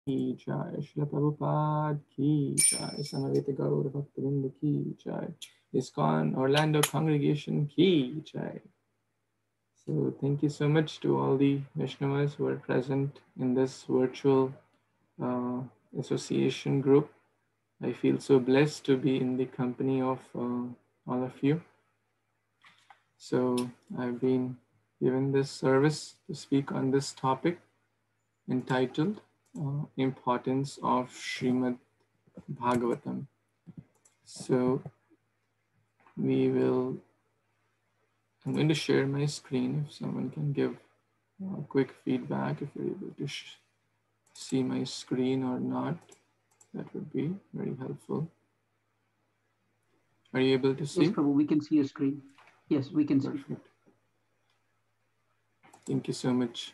Jai Shri Prabhupada Ki Jai Samaveta Gaur Bhaktivinoda Ki Jai ISKCON Orlando Congregation Ki Jai. So thank you so much to all the Vaishnavas who are present in this virtual association group. I feel so blessed to be in the company of all of you. So I've been given this service to speak on this topic entitled Importance of Srimad Bhagavatam. So I'm going to share my screen if someone can give quick feedback if you're able to see my screen or not. That would be very helpful. Are you able to see? Yes, Prabhu, we can see your screen. Yes, we can see. Perfect. Thank you so much.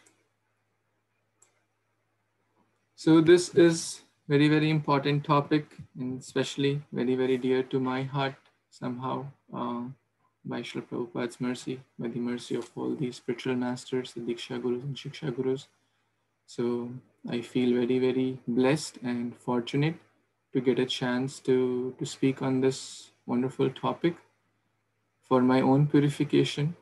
So this is very, very important topic and especially very, very dear to my heart somehow by Srila Prabhupada's mercy, by the mercy of all the spiritual masters, the Diksha Gurus and Shiksha Gurus. So I feel very, very blessed and fortunate to get a chance to speak on this wonderful topic for my own purification,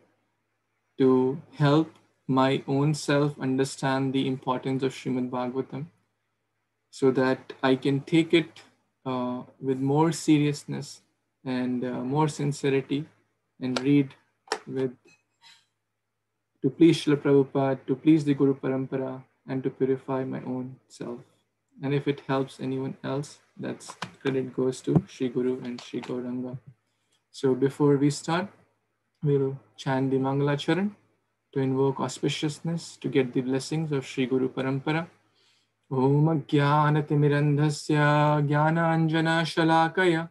to help my own self understand the importance of Srimad Bhagavatam, so that I can take it with more seriousness and more sincerity and read with to please Srila Prabhupada, to please the Guru Parampara, and to purify my own self. And if it helps anyone else, that's credit goes to Sri Guru and Sri Gauranga. So before we start, we'll chant the Mangala Charan to invoke auspiciousness to get the blessings of Sri Guru Parampara. Om Jnanatimirandhasya Jnananjana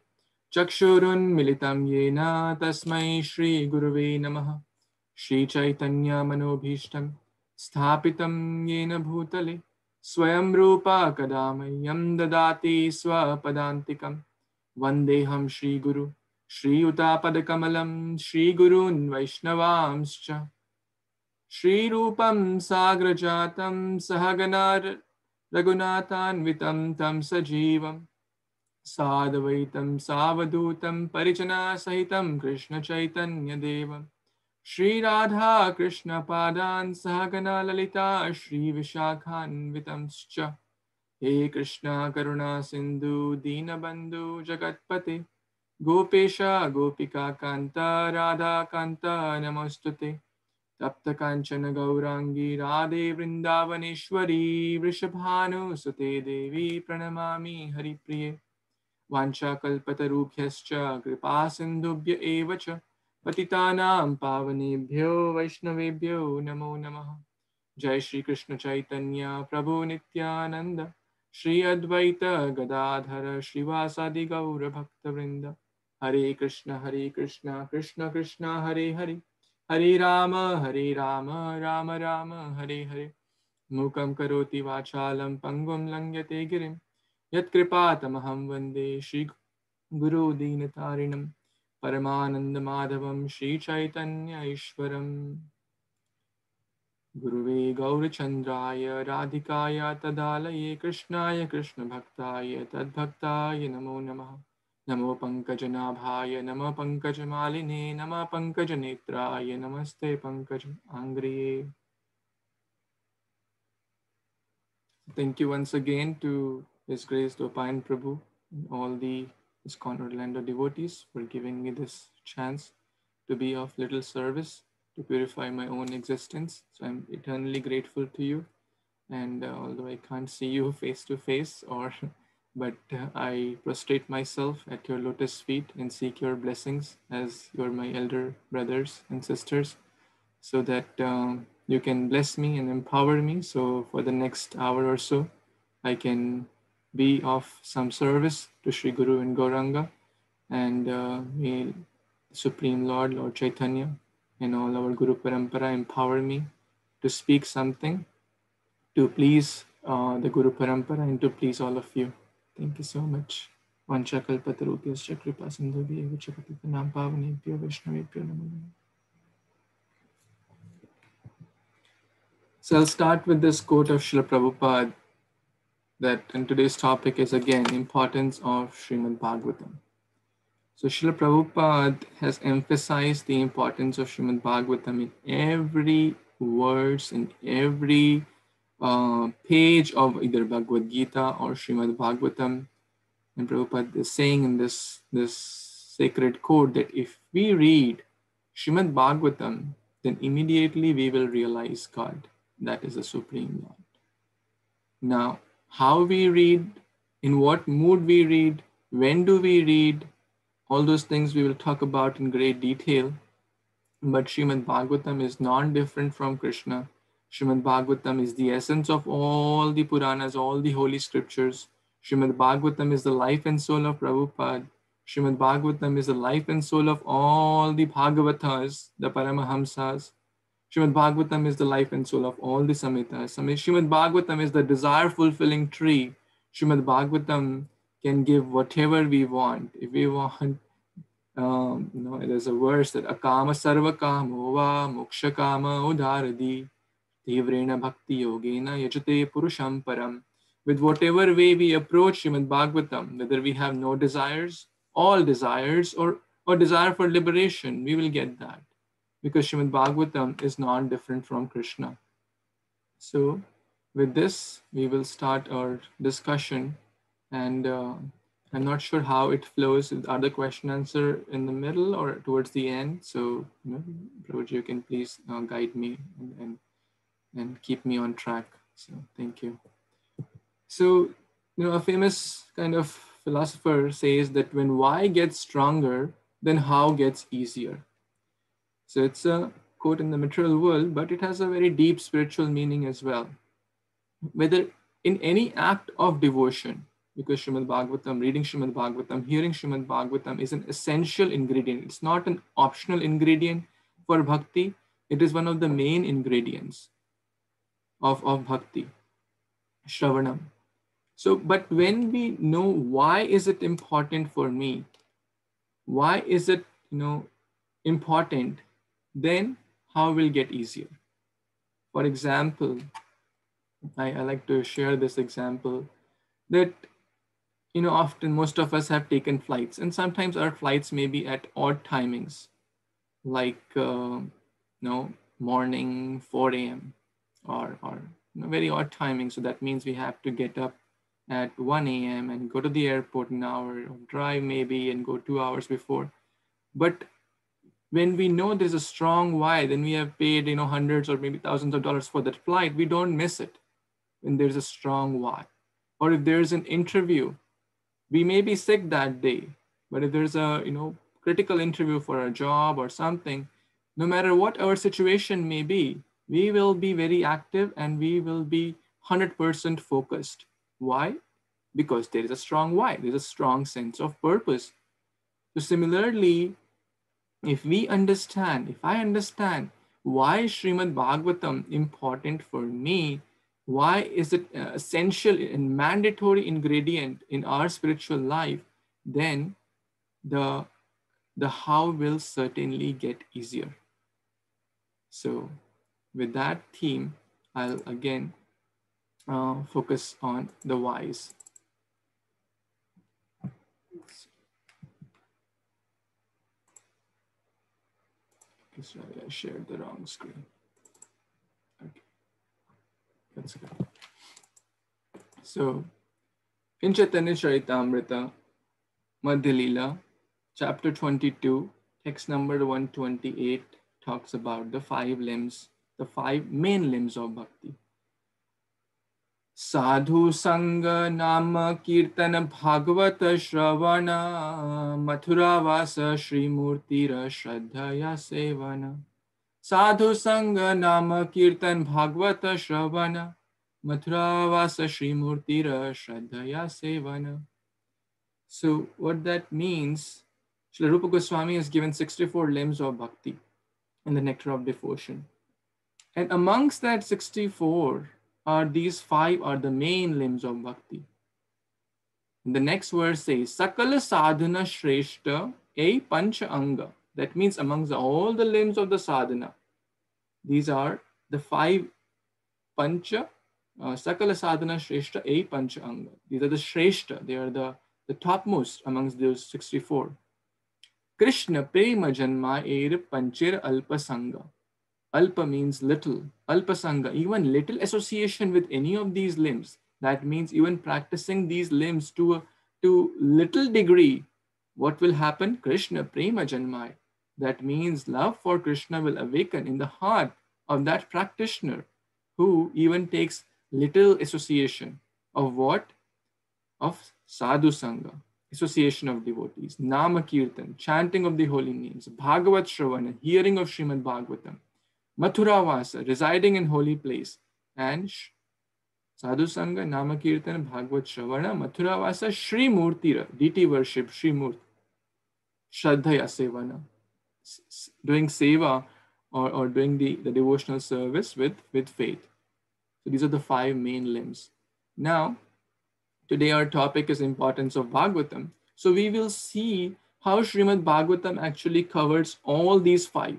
Chakshurunmilitam Yena Tasmai Shri Guruve Namaha. Shri Chaitanya Manobhishtam Sthapitam Yena Bhutale Swayam Rupa Kadamayam Dadati Swapadantikam Vandeham Shri Guru Shri Utapadakamalam Shri Gurun Vaishnavamscha Shri Rupam Sagrajatam Sahaganar Raghunathanvitam Tam Sajivam Sadvaitam Savadutam Parijana Sahitam Krishna Chaitanya Devam Shri Radha Krishna Padan Sahagana Lalita Shri Vishakhanvitamscha He Krishna Karuna Sindhu Dinabandhu Jagatpate Gopesha Gopika Kanta Radha Kanta Namostute Tapta Kanchana Gaurangi Radhe Vrindavaneshwari Vrishabhanu Sute Devi Pranamami Haripriye Vancha Kalpatarubhyascha Kripa Sindhubhya Evacha Patitanam Pavanebhyo Vaishnavebhyo Namo Namaha Jai Shri Krishna Chaitanya Prabhu Nityananda Shri Advaita Gadadhara Srivasadi Gaura Bhakta Vrinda Hare Krishna Krishna Krishna Hare Hare Hare Rama Rama Rama Hare Hare Mukam Karoti Vachalam Pangum Langyate Girim Yat Kripatamaham Vande Shri Guru Dinatarinam Paramananda Madhavam Shri Chaitanya Ishwaram Guruve Gaurachandraya Radhikaya Tadalaye Krishnaya Krishna Bhaktaya Tadbhaktaya Namo Namaha Namo Pankajanabhaya Namo Pankajamaline Namo Pankajanetraya Namaste Pankaj Angriye. Thank you once again to His Grace Dopine Prabhu and all the ISKCON Orlando devotees for giving me this chance to be of little service to purify my own existence. So I'm eternally grateful to you. And although I can't see you face to face, but I prostrate myself at your lotus feet and seek your blessings as you're my elder brothers and sisters, so that you can bless me and empower me. So for the next hour or so, I can be of some service to Sri Guru and Gauranga, and may Supreme Lord, Lord Chaitanya, and all our Guru Parampara empower me to speak something to please the Guru Parampara and to please all of you. Thank you so much. Vancha kalpatarubhyascha kripa sindhubhya evacha patitanam pavanebhyo vaishnavebhyo namo namaha. So I'll start with this quote of Srila Prabhupada. and today's topic is again importance of Srimad Bhagavatam. So Srila Prabhupada has emphasized the importance of Srimad Bhagavatam in every words, in every page of either Bhagavad Gita or Srimad Bhagavatam. And Prabhupada is saying in this sacred quote that if we read Srimad Bhagavatam, then immediately we will realize God, that is the Supreme Lord. Now, how we read, in what mood we read, when do we read, all those things we will talk about in great detail. But Srimad Bhagavatam is not different from Krishna. Srimad Bhagavatam is the essence of all the Puranas, all the holy scriptures. Srimad Bhagavatam is the life and soul of Prabhupada. Srimad Bhagavatam is the life and soul of all the Bhagavatas, the Paramahamsas. Srimad Bhagavatam is the life and soul of all the Samhitas. Srimad Bhagavatam is the desire fulfilling tree. Srimad Bhagavatam can give whatever we want. If we want, there's a verse that akama sarva kamo va moksha kama udharadi tivrena bhakti yogena yajate purusham param. With whatever way we approach Srimad Bhagavatam, whether we have no desires, all desires, or desire for liberation, we will get that. Because Srimad Bhagavatam is not different from Krishna. So with this, we will start our discussion, and I'm not sure how it flows. Are the question answer in the middle or towards the end? So, Prabhuji, you can please guide me and keep me on track. So thank you. So, a famous kind of philosopher says that when why gets stronger, then how gets easier. So it's a quote in the material world, but it has a very deep spiritual meaning as well. Whether in any act of devotion, because Srimad Bhagavatam, reading Srimad Bhagavatam, hearing Srimad Bhagavatam is an essential ingredient. It's not an optional ingredient for bhakti. It is one of the main ingredients of bhakti, Shravanam. So, but when we know why is it important for me, why is it, important, then how will get easier. For example, I like to share this example that, often most of us have taken flights, and sometimes our flights may be at odd timings, like, morning 4 a.m. or very odd timing. So that means we have to get up at 1 a.m. and go to the airport an hour, or drive maybe and go 2 hours before. But when we know there's a strong why, then we have paid, hundreds or maybe thousands of dollars for that flight, we don't miss it when there's a strong why. Or if there's an interview, we may be sick that day, but if there's a, critical interview for a job or something, no matter what our situation may be, we will be very active and we will be 100% focused. Why? Because there is a strong why. There's a strong sense of purpose. So similarly, if I understand why is Srimad Bhagavatam important for me, why is it essential and mandatory ingredient in our spiritual life, then the how will certainly get easier. So with that theme, I'll again focus on the whys. Sorry, I shared the wrong screen. Okay, let's go. So, in Chaitanya Charitamrita, Madhya Leela, chapter 22, text number 128, talks about the 5 limbs, the 5 main limbs of bhakti. Sadhu Sangha Nama Kirtana Bhagavata Shravana Mathura Vasa Shri Murtira Shraddhaya Sevana. Sadhu Sangha Nama Kirtan Bhagavata Shravana Mathura Vasa Shri Murtira Shraddhaya Sevana. So what that means, Srila Rupa Goswami has given 64 limbs of bhakti in the nectar of devotion. And amongst that 64 are these 5 are the main limbs of bhakti. And the next verse says, Sakala sadhana shreshta a pancha anga. That means amongst all the limbs of the sadhana, these are the 5 pancha Sakala Sadhana Shreshta A Pancha Anga. These are the Shreshta, they are the topmost amongst those 64. Krishna Prema Janma Air Panchir Alpa Sangha. Alpa means little. Alpa Sangha, even little association with any of these limbs. That means even practicing these limbs to little degree. What will happen? Krishna Prema Janmai. That means love for Krishna will awaken in the heart of that practitioner who even takes little association of what? Of sadhu sangha, association of devotees, nama kirtan, chanting of the holy names, bhagavat shravana, hearing of Srimad Bhagvatam, mathura vasa, residing in holy place, and sadhu sangha, nama kirtan, bhagavat shravana, mathura vasa, Shri Murtira, deity worship, Shri Murti, shraddhaya sevana, doing seva, or doing the devotional service with faith. So these are the five main limbs. Now, today our topic is importance of Bhagavatam. So we will see how Srimad Bhagavatam actually covers all these five.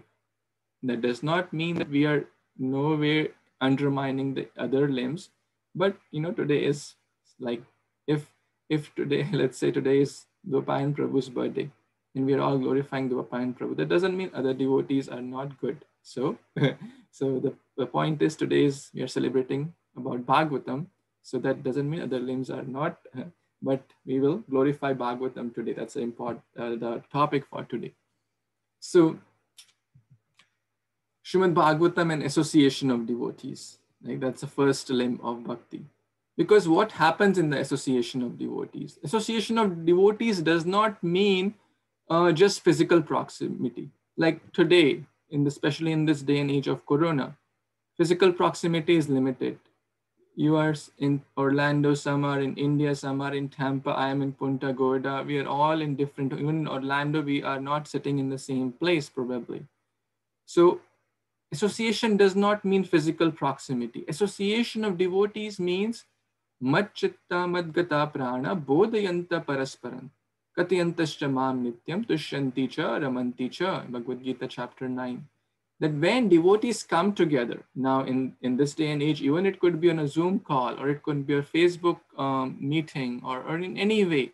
That does not mean that we are nowhere undermining the other limbs, but today is like, if today, let's say today is Dvapayan Prabhu's birthday, and we are all glorifying Dvapayan Prabhu, that doesn't mean other devotees are not good. So so the point is, today is we are celebrating about Bhagavatam, so that doesn't mean other limbs are not, but we will glorify Bhagavatam today. That's the important the topic for today. So Srimad Bhagavatam and association of devotees. Like, that's the first limb of bhakti. Because what happens in the association of devotees? Association of devotees does not mean just physical proximity. Like today, especially in this day and age of Corona, physical proximity is limited. You are in Orlando, some are in India, some are in Tampa, I am in Punta Gorda. We are all in different, even in Orlando, we are not sitting in the same place probably. So association does not mean physical proximity. Association of devotees means madchitta madgata prana bodhayanta parasparan katayantascha mam nityam tushyanti cha ramanti cha, Bhagavad Gita chapter 9. That when devotees come together, now in this day and age, even it could be on a Zoom call, or it could be a Facebook meeting, or in any way,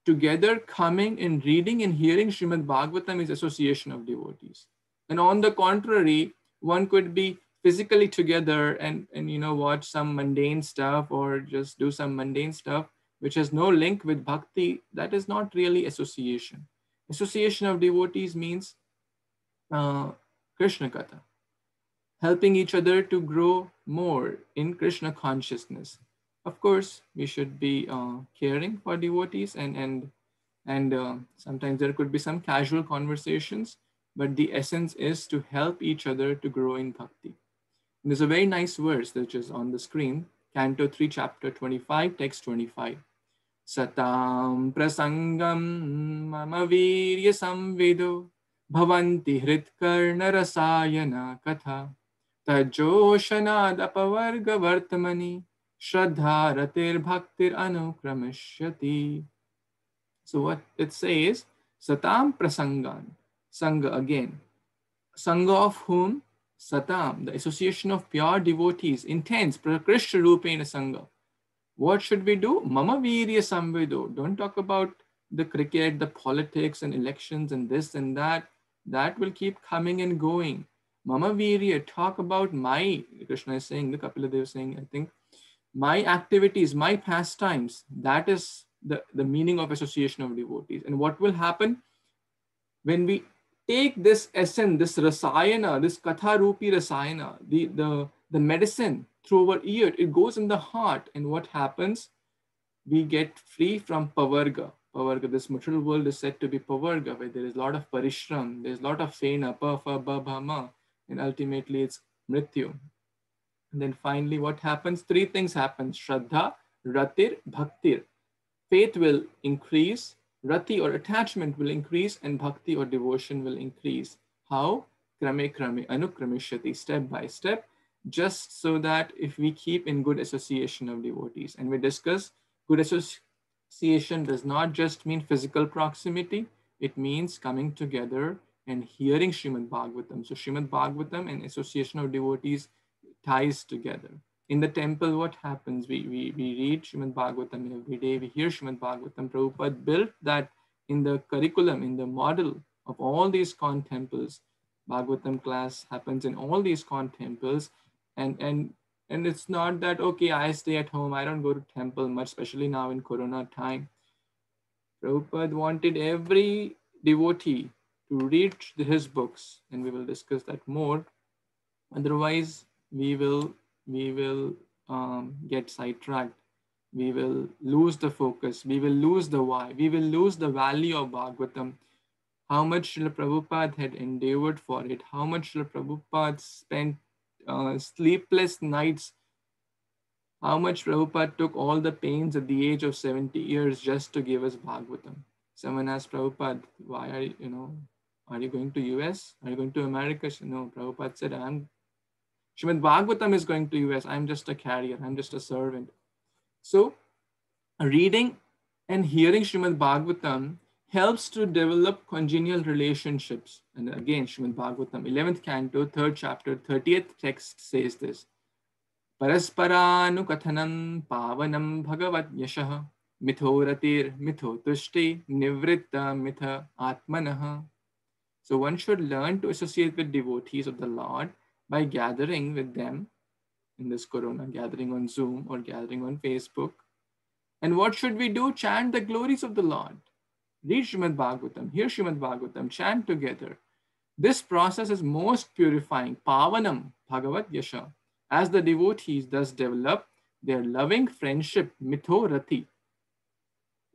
together coming and reading and hearing Srimad Bhagavatam is association of devotees. And on the contrary, one could be physically together and watch some mundane stuff, or just do some mundane stuff which has no link with bhakti. That is not really association. Association of devotees means Krishna Katha, helping each other to grow more in Krishna consciousness. Of course, we should be caring for devotees, and sometimes there could be some casual conversations, but the essence is to help each other to grow in bhakti. And there's a very nice verse which is on the screen, Canto 3, Chapter 25, Text 25. Satam prasangam mama virya samvedo bhavanti hritkarna rasayana katha tajoshanad apavarga vartamani shraddha ratir bhaktir anukrameshyati. So what it says, Satam Prasangan, Sangha again. Sangha of whom? Satam, the association of pure devotees, intense, Prakrishta Rupena Sangha. What should we do? Mama Virya Samvedo. Don't talk about the cricket, the politics and elections and this and that. That will keep coming and going. Mama Virya, talk about my, Krishna is saying, the Kapila Dev is saying, I think, my activities, my pastimes. That is the meaning of association of devotees. And what will happen when we take this essence, this rasayana, this katha rupi rasayana, the medicine through our ear, it goes in the heart, and what happens? We get free from pavarga. Pavarga, this material world is said to be pavarga, where there is a lot of parishram, there's a lot of fena, pa, fa, ba, bha, ma, and ultimately it's mrityu. And then finally, what happens? Three things happen: Shraddha, Ratir, Bhaktir. Faith will increase, Rati or attachment will increase, and Bhakti or devotion will increase. How? Krame krame, anukrameshyati, step by step, just so that if we keep in good association of devotees. And we discuss good association does not just mean physical proximity, it means coming together and hearing Srimad Bhagavatam. So Srimad Bhagavatam and association of devotees ties together. In the temple, what happens? We read Srimad Bhagavatam every day. We hear Srimad Bhagavatam. Prabhupada built that in the curriculum, in the model of all these con temples. Bhagavatam class happens in all these con temples. And it's not that, okay, I stay at home, I don't go to temple much, especially now in Corona time. Prabhupada wanted every devotee to read his books, and we will discuss that more. Otherwise, we will get sidetracked. We will lose the focus. We will lose the why. We will lose the value of Bhagavatam. How much Srila Prabhupada had endeavored for it. How much Srila Prabhupada spent sleepless nights. How much Prabhupada took all the pains at the age of 70 years just to give us Bhagavatam. Someone asked Prabhupada, why are you going to US? Are you going to America? No, Prabhupada said, Srimad Bhagavatam is going to US. I'm just a carrier. I'm just a servant. So reading and hearing Srimad Bhagavatam helps to develop congenial relationships. And again, Srimad Bhagavatam, 11th canto, 3rd chapter, 30th text says this. Parasparanukathanam pavanam bhagavat yashah mithoratir mithotushti nivritta mitha atmanaha. So one should learn to associate with devotees of the Lord by gathering with them in this Corona, gathering on Zoom or gathering on Facebook. And what should we do? Chant the glories of the Lord. Read Srimad Bhagavatam, hear Srimad Bhagavatam, chant together. This process is most purifying. Pavanam Bhagavat Yasha. As the devotees thus develop their loving friendship, mitho rati.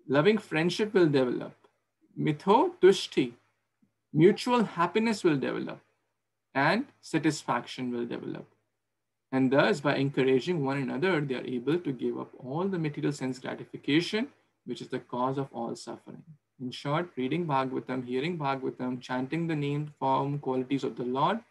Loving friendship will develop. Mitho tushti. Mutual happiness will develop. And satisfaction will develop. And thus, by encouraging one another, they are able to give up all the material sense gratification, which is the cause of all suffering. In short, reading Bhagavatam, hearing Bhagavatam, chanting the name, form, qualities of the Lord,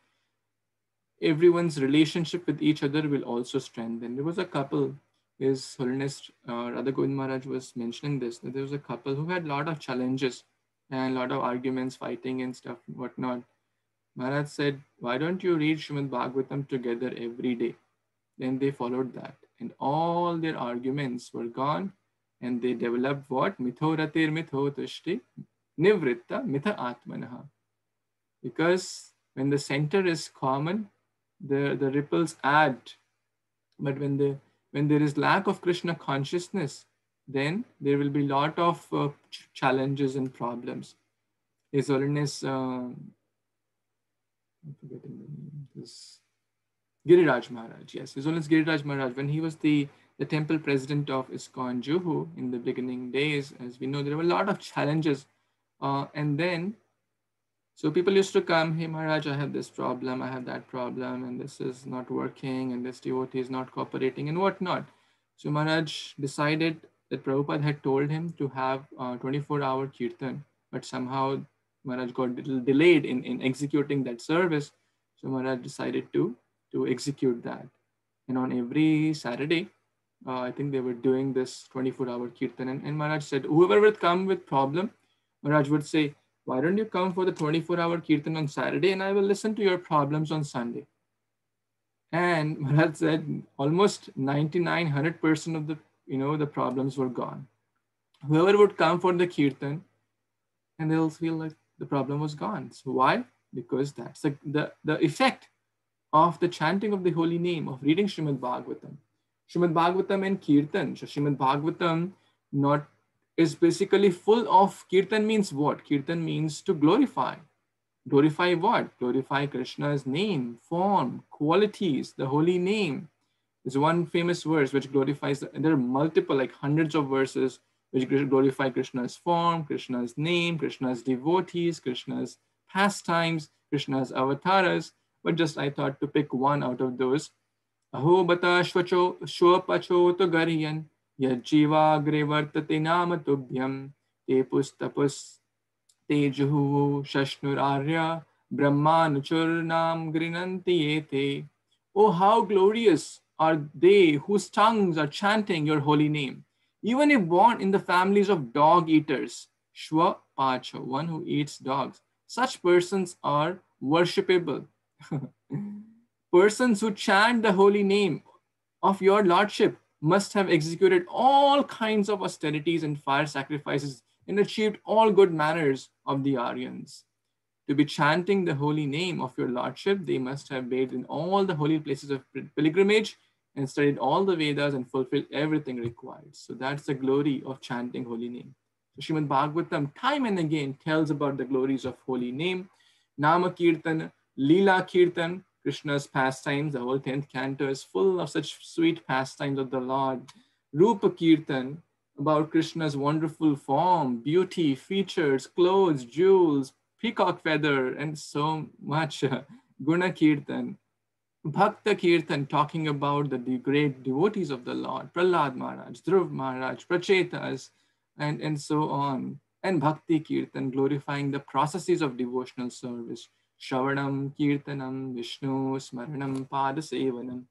everyone's relationship with each other will also strengthen. There was a couple, His Holiness Radha Govind Maharaj was mentioning this, that there was a couple who had a lot of challenges and a lot of arguments, fighting and stuff, whatnot. Maharaj said, why don't you read Srimad Bhagavatam together every day? Then they followed that. And all their arguments were gone. And they developed what? Mitho ratir mitho tushti nivritta mitha atmanaha. Because when the center is common, the ripples add. But when there is lack of Krishna consciousness, then there will be a lot of challenges and problems. His Holiness... I'm forgetting the name. This Giriraj Maharaj. Yes, His Holiness Giriraj Maharaj. When he was the temple president of ISKCON Juhu in the beginning days, as we know, there were a lot of challenges. And then, so people used to come, hey Maharaj, I have this problem, I have that problem, and this is not working, and this devotee is not cooperating, and whatnot. So Maharaj decided that Prabhupada had told him to have 24-hour kirtan, but somehow Maharaj got a little delayed in executing that service. So Maharaj decided to execute that. And on every Saturday, I think they were doing this 24-hour kirtan. And Maharaj said, whoever would come with problem, Maharaj would say, why don't you come for the 24-hour kirtan on Saturday and I will listen to your problems on Sunday. And Maharaj said almost 99-100% of the problems were gone. Whoever would come for the kirtan, and they'll feel like the problem was gone. So why? Because that's the effect of the chanting of the holy name, of reading Srimad Bhagavatam. Srimad Bhagavatam and Kirtan. So Srimad Bhagavatam is basically full of, Kirtan means what? Kirtan means to glorify. Glorify what? Glorify Krishna's name, form, qualities, the holy name. There's one famous verse which glorifies, and there are multiple, like hundreds of verses which glorify Krishna's form, Krishna's name, Krishna's devotees, Krishna's pastimes, Krishna's avatars. But just I thought to pick one out of those. Aho bata shvacho shwapacho to gariyan yajjiva grevartate nama tubhyam te pustapus te juhu shashnur arya brahmanuchurnam grinanti ete. Oh, how glorious are they whose tongues are chanting your holy name. Even if born in the families of dog eaters, Shwa Pacha, one who eats dogs, such persons are worshipable. Persons who chant the holy name of your lordship must have executed all kinds of austerities and fire sacrifices and achieved all good manners of the Aryans. To be chanting the holy name of your lordship, they must have bathed in all the holy places of pilgrimage and studied all the Vedas and fulfilled everything required. So that's the glory of chanting holy name. So Srimad Bhagavatam time and again tells about the glories of holy name, Nama Kirtan, Leela Kirtan, Krishna's pastimes. The whole 10th canto is full of such sweet pastimes of the Lord. Rupa Kirtan, about Krishna's wonderful form, beauty, features, clothes, jewels, peacock feather, and so much. Guna Kirtan, Bhakta Kirtan, talking about the great devotees of the Lord, Prahlad Maharaj, Dhruv Maharaj, Prachetas, and so on. And Bhakti Kirtan, glorifying the processes of devotional service. Shravanam, Kirtanam, Vishnu, Smaranam, Padasevanam,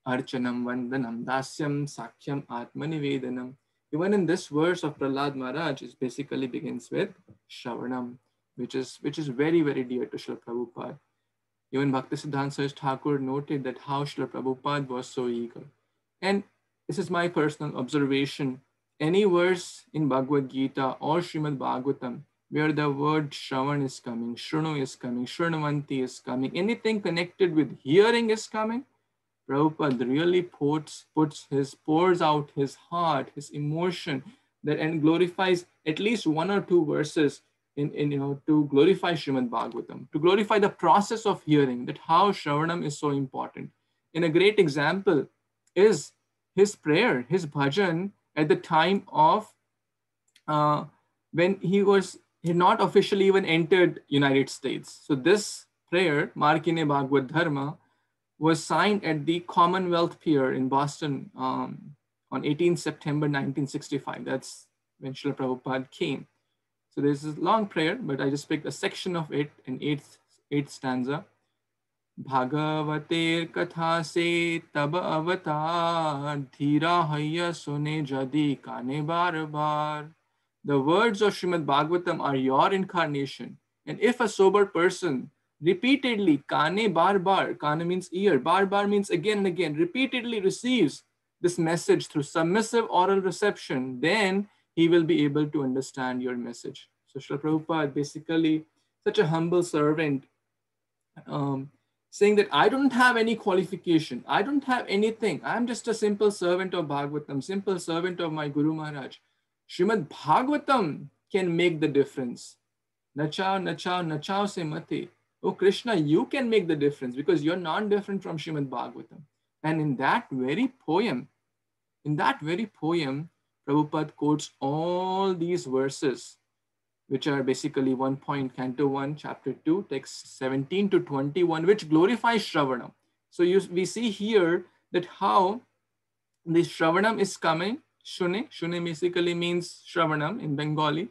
Archanam, Vandanam, Dasyam, Sakhyam, Atmanivedanam. Even in this verse of Prahlad Maharaj, it basically begins with Shravanam, which is very, very dear to Srila Prabhupada. Even Bhaktisiddhanta Saraswati Thakur noted that how Srila Prabhupada was so eager. And this is my personal observation. Any verse in Bhagavad Gita or Srimad Bhagavatam where the word Shravan is coming, Shrunu is coming, Shrnuvanti is coming, anything connected with hearing is coming, Prabhupada really pours out his heart, his emotion, that and glorifies at least one or two verses in to glorify Srimad Bhagavatam, to glorify the process of hearing, that how Shravanam is so important. And a great example is his prayer, his bhajan at the time of when he had not officially even entered United States. So this prayer, Markine Bhagavad Dharma, was signed at the Commonwealth Pier in Boston on 18 September 1965. That's when Srila Prabhupada came. So there's a long prayer, but I just picked a section of it in eighth stanza. Bhagavater katha se tab avatar dhira hayya sune jadi kane bar bar. The words of Srimad Bhagavatam are your incarnation. And if a sober person repeatedly, kane bar bar, kane means ear, bar bar means again and again, repeatedly receives this message through submissive oral reception, then he will be able to understand your message. So Srila Prabhupada, basically such a humble servant, saying that I don't have any qualification, I don't have anything, I'm just a simple servant of Bhagavatam, simple servant of my Guru Maharaj. Srimad Bhagavatam can make the difference. Nachao, nachao, nachao se mate. Oh Krishna, you can make the difference because you're not different from Srimad Bhagavatam. And in that very poem, Prabhupada quotes all these verses, which are basically 1 point, Canto 1, Chapter 2, text 17 to 21, which glorifies Shravanam. So we see here that how the Shravanam is coming. Shune basically means Shravanam in Bengali.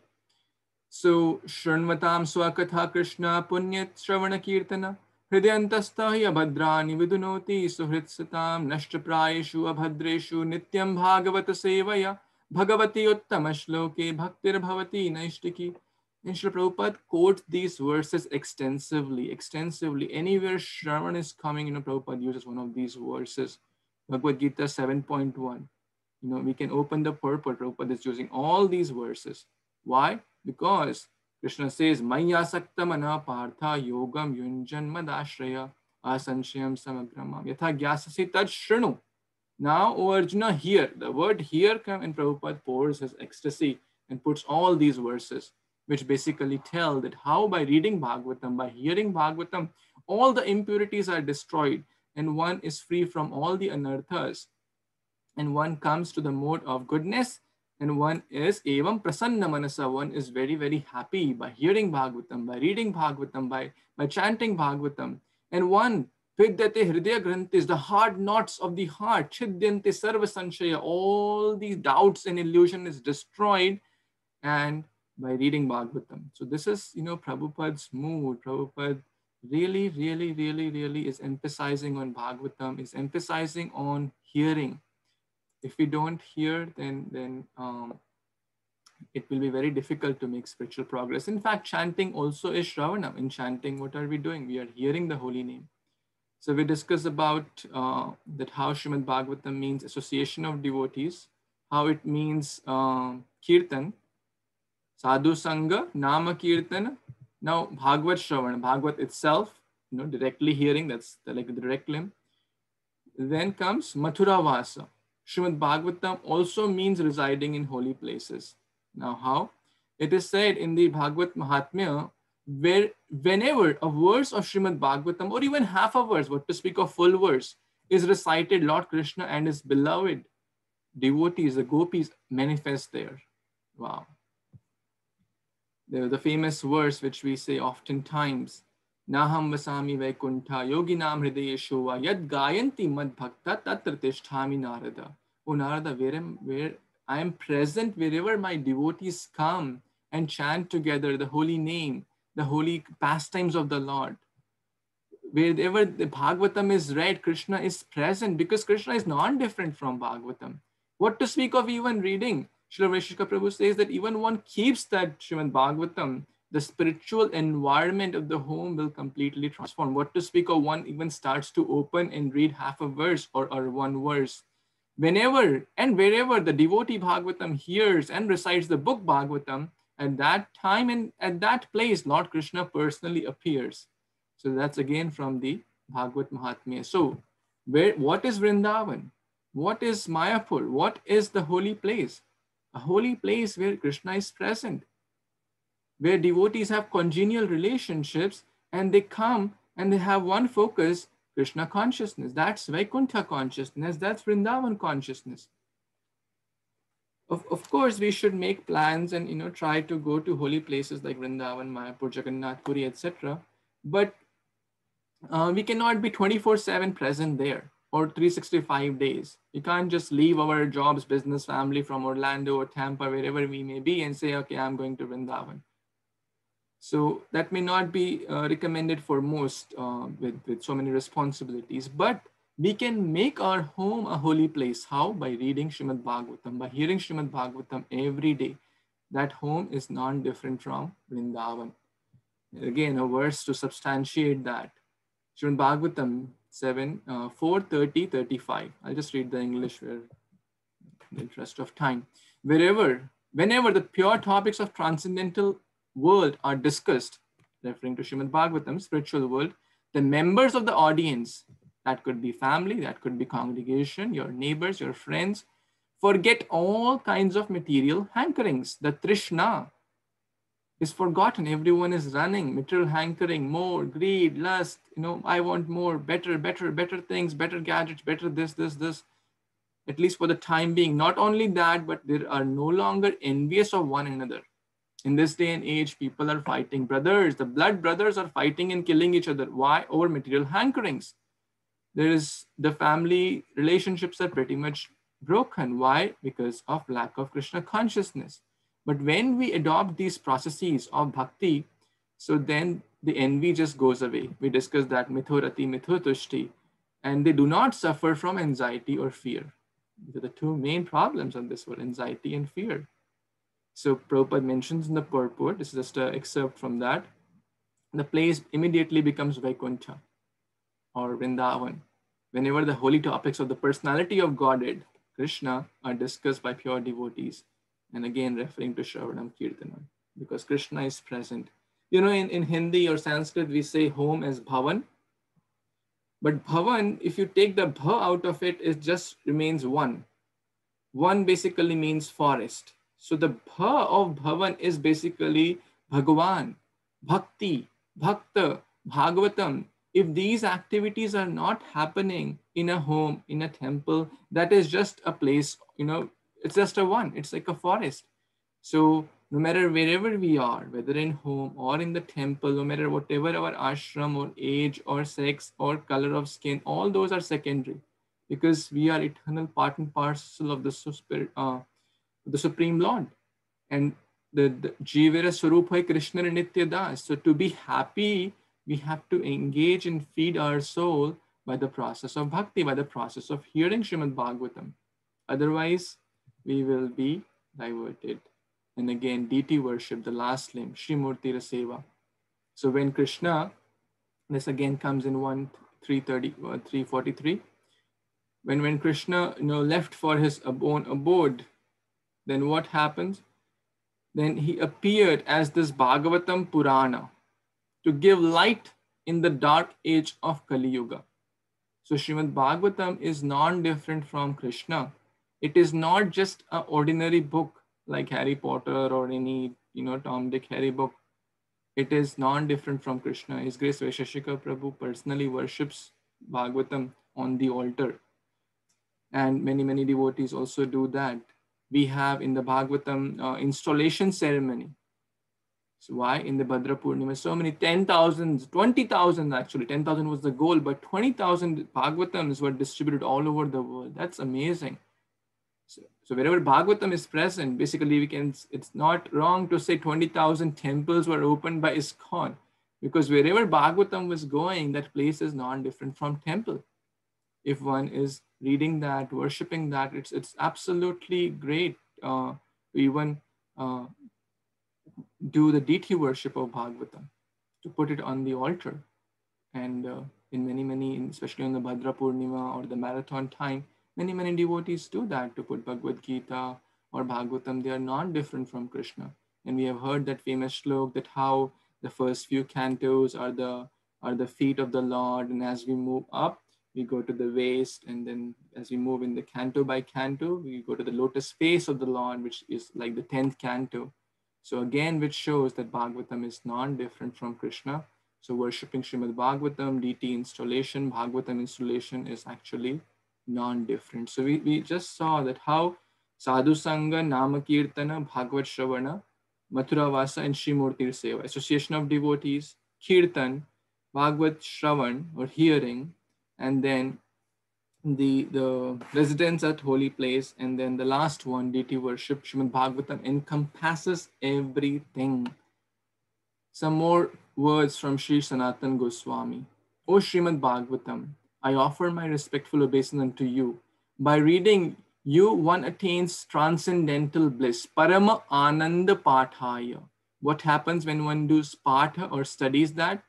So Shranvatam Swakatha Krishna Punyat Shravana Kirtana Hridayantastha Abhadrani Vidunoti Suhritsatam Nashtraprayeshu Abhadreshu Nityam Bhagavata Sevaya Bhagavati Uttama Shloke Bhaktir Bhavati Naishtiki. And Srila Prabhupada quotes these verses extensively. Anywhere Shravan is coming, Prabhupada uses one of these verses. Bhagavad Gita 7.1. We can open the purport. Prabhupada is using all these verses. Why? Because Krishna says, Maya sakta mana partha yogam yunjan madashraya asanshayam samagramam yatha gyasasi tad shrinu. Now, O Arjuna, hear. The word hear comes and Prabhupada pours his ecstasy and puts all these verses, which basically tell that how by reading Bhagavatam, by hearing Bhagavatam, all the impurities are destroyed and one is free from all the anarthas and one comes to the mode of goodness and one is evam prasanna manasa, one is very, very happy by hearing Bhagavatam, by reading Bhagavatam, by chanting Bhagavatam, and one vidyate hridaya grantis, the hard knots of the heart, chidyante sarva sanshaya, all these doubts and illusion is destroyed and by reading Bhagavatam. So this is, Prabhupada's mood. Prabhupada really is emphasizing on Bhagavatam, is emphasizing on hearing. If we don't hear, then it will be very difficult to make spiritual progress. In fact, chanting also is Shravanam. In chanting, what are we doing? We are hearing the holy name. So we discussed about that how Srimad Bhagavatam means association of devotees, how it means kirtan, sadhu sangha, nama kirtan. Now Bhagavad Shravan, Bhagavad itself, directly hearing, that's like the direct limb. Then comes Mathura Vasa. Srimad Bhagavatam also means residing in holy places. Now, how? It is said in the Bhagavad Mahatmya, where whenever a verse of Srimad Bhagavatam, or even half a verse, what to speak of full verse, is recited, Lord Krishna and his beloved devotees, the gopis, manifest there. Wow. The famous verse which we say oftentimes, Naham vasami vaikuntha yoginam hridayeshova yad gayanti mad bhakta tatra tisthami Narada. Oh Narada, where I am present wherever my devotees come and chant together the holy name, the holy pastimes of the Lord. Wherever the Bhagavatam is read, Krishna is present, because Krishna is not different from Bhagavatam. What to speak of even reading? Srila Vaishika Prabhu says that even one keeps that Srimad Bhagavatam, the spiritual environment of the home will completely transform. What to speak of one even starts to open and read half a verse or one verse. Whenever and wherever the devotee Bhagavatam hears and recites the book Bhagavatam, at that time and at that place, Lord Krishna personally appears. So that's again from the Bhagavad Mahatmya. So what is Vrindavan? What is Mayapur? What is the holy place? A holy place where Krishna is present, where devotees have congenial relationships and they come and they have one focus, Krishna consciousness. That's Vaikuntha consciousness. That's Vrindavan consciousness. Of course, we should make plans and try to go to holy places like Vrindavan, Mayapur, Jagannath Puri, etc. But we cannot be 24/7 present there or 365 days. We can't just leave our jobs, business, family from Orlando or Tampa, wherever we may be, and say, okay, I'm going to Vrindavan. So that may not be recommended for most with so many responsibilities, but we can make our home a holy place. How? By reading Srimad Bhagavatam, by hearing Srimad Bhagavatam every day. That home is not different from Vrindavan. Again, a verse to substantiate that. Srimad Bhagavatam 7, 4:30, 35. I'll just read the English for the interest of time. Whenever the pure topics of transcendental world are discussed, referring to Srimad Bhagavatam, spiritual world, the members of the audience, that could be family, that could be congregation, your neighbors, your friends, forget all kinds of material hankerings. The Trishna is forgotten. Everyone is running, material hankering, more, greed, lust, I want more, better things, better gadgets, better this. At least for the time being. Not only that, but they are no longer envious of one another. In this day and age, people are fighting. Brothers, the blood brothers are fighting and killing each other. Why? Over material hankerings. The family relationships are pretty much broken. Why? Because of lack of Krishna consciousness. But when we adopt these processes of bhakti, so then the envy just goes away. We discussed that mithurati, mithurtushti, and they do not suffer from anxiety or fear. These are the two main problems on this world, anxiety and fear. So Prabhupada mentions in the purport, this is just an excerpt from that, the place immediately becomes Vaikuntha or Vrindavan. Whenever the holy topics of the personality of Godhead, Krishna, are discussed by pure devotees, and again referring to Shravanam Kirtanam, because Krishna is present. In Hindi or Sanskrit, we say home as Bhavan. But Bhavan, if you take the Bha out of it, it just remains one. One basically means forest. So the Bha of Bhavan is basically Bhagavan, Bhakti, Bhakta, Bhagavatam. If these activities are not happening in a home, in a temple, that is just a place, it's just a one, it's like a forest. So no matter wherever we are, whether in home or in the temple, no matter whatever our ashram or age or sex or color of skin, all those are secondary, because we are eternal part and parcel of the Supreme Lord. And the Jivera Swarupa Krishna Nitya Das. So to be happy, we have to engage and feed our soul by the process of bhakti, by the process of hearing Srimad Bhagavatam. Otherwise, we will be diverted. And again, deity worship, the last limb, Srimurti Raseva. So when Krishna, this again comes in 330, 343. When Krishna left for his abode, then what happens? Then he appeared as this Bhagavatam Purana to give light in the dark age of Kali Yuga. So Srimad Bhagavatam is non-different from Krishna. It is not just an ordinary book like Harry Potter or any Tom, Dick, Harry book. It is non-different from Krishna. His Grace Vaisheshika Prabhu personally worships Bhagavatam on the altar, and many devotees also do that. We have in the Bhagavatam installation ceremony. So why in the Bhadra Purnima so many 10,000, 20,000 actually, 10,000 was the goal, but 20,000 Bhagavatams were distributed all over the world. That's amazing. So wherever Bhagavatam is present, basically it's not wrong to say 20,000 temples were opened by ISKCON, because wherever Bhagavatam was going, that place is non-different from temple. If one is reading that, worshipping that, it's absolutely great to even do the deity worship of Bhagavatam, to put it on the altar. And in many, especially on the Bhadra Purnima or the marathon time, many devotees do that, to put Bhagavad Gita or Bhagavatam. They are not different from Krishna. And we have heard that famous slok that how the first few cantos are the feet of the Lord, and as we move up, we go to the waist, and then as we move in the canto by canto, we go to the lotus face of the Lord, which is like the 10th canto. So again, which shows that Bhagavatam is non-different from Krishna. So worshipping Srimad Bhagavatam, DT installation, Bhagavatam installation is actually non-different. So we just saw that how Sadhu Sangha, Namakirtana, Bhagavad Shravana, Mathura Vasa, and Srimurti Seva, association of devotees, Kirtan, Bhagavad Shravan or hearing, and then the residence at holy place, and then the last one, deity worship, Srimad Bhagavatam encompasses everything. Some more words from Sri Sanatan Goswami. O Srimad Bhagavatam, I offer my respectful obeisance unto you. By reading you, one attains transcendental bliss. Parama Ananda Pathaya. What happens when one does patha or studies that?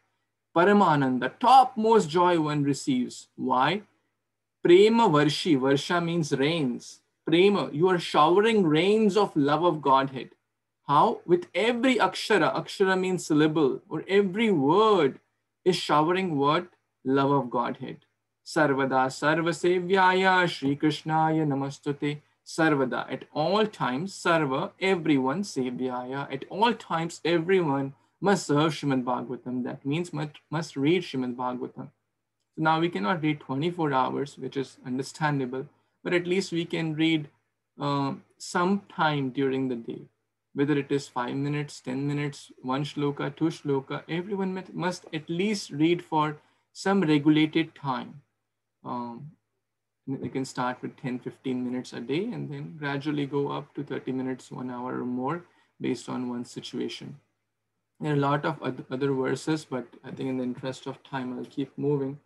Paramananda, topmost joy one receives. Why? Prema Varshi, Varsha means rains. Prema, you are showering rains of love of Godhead. How? With every akshara, akshara means syllable, or every word is showering what? Love of Godhead. Sarvada, Sarvasevyaya, Shri Krishnaya Namastute. Sarvada, at all times, Sarva, everyone, Sevyaya, at all times, everyone must serve Srimad Bhagavatam. That means must read Srimad Bhagavatam. So now we cannot read 24 hours, which is understandable, but at least we can read some time during the day, whether it is 5 minutes, 10 minutes, 1 shloka, 2 shloka. Everyone must at least read for some regulated time. You can start with 10-15 minutes a day and then gradually go up to 30 minutes, 1 hour or more based on one's situation. There are a lot of other verses, but I think in the interest of time, I'll keep moving.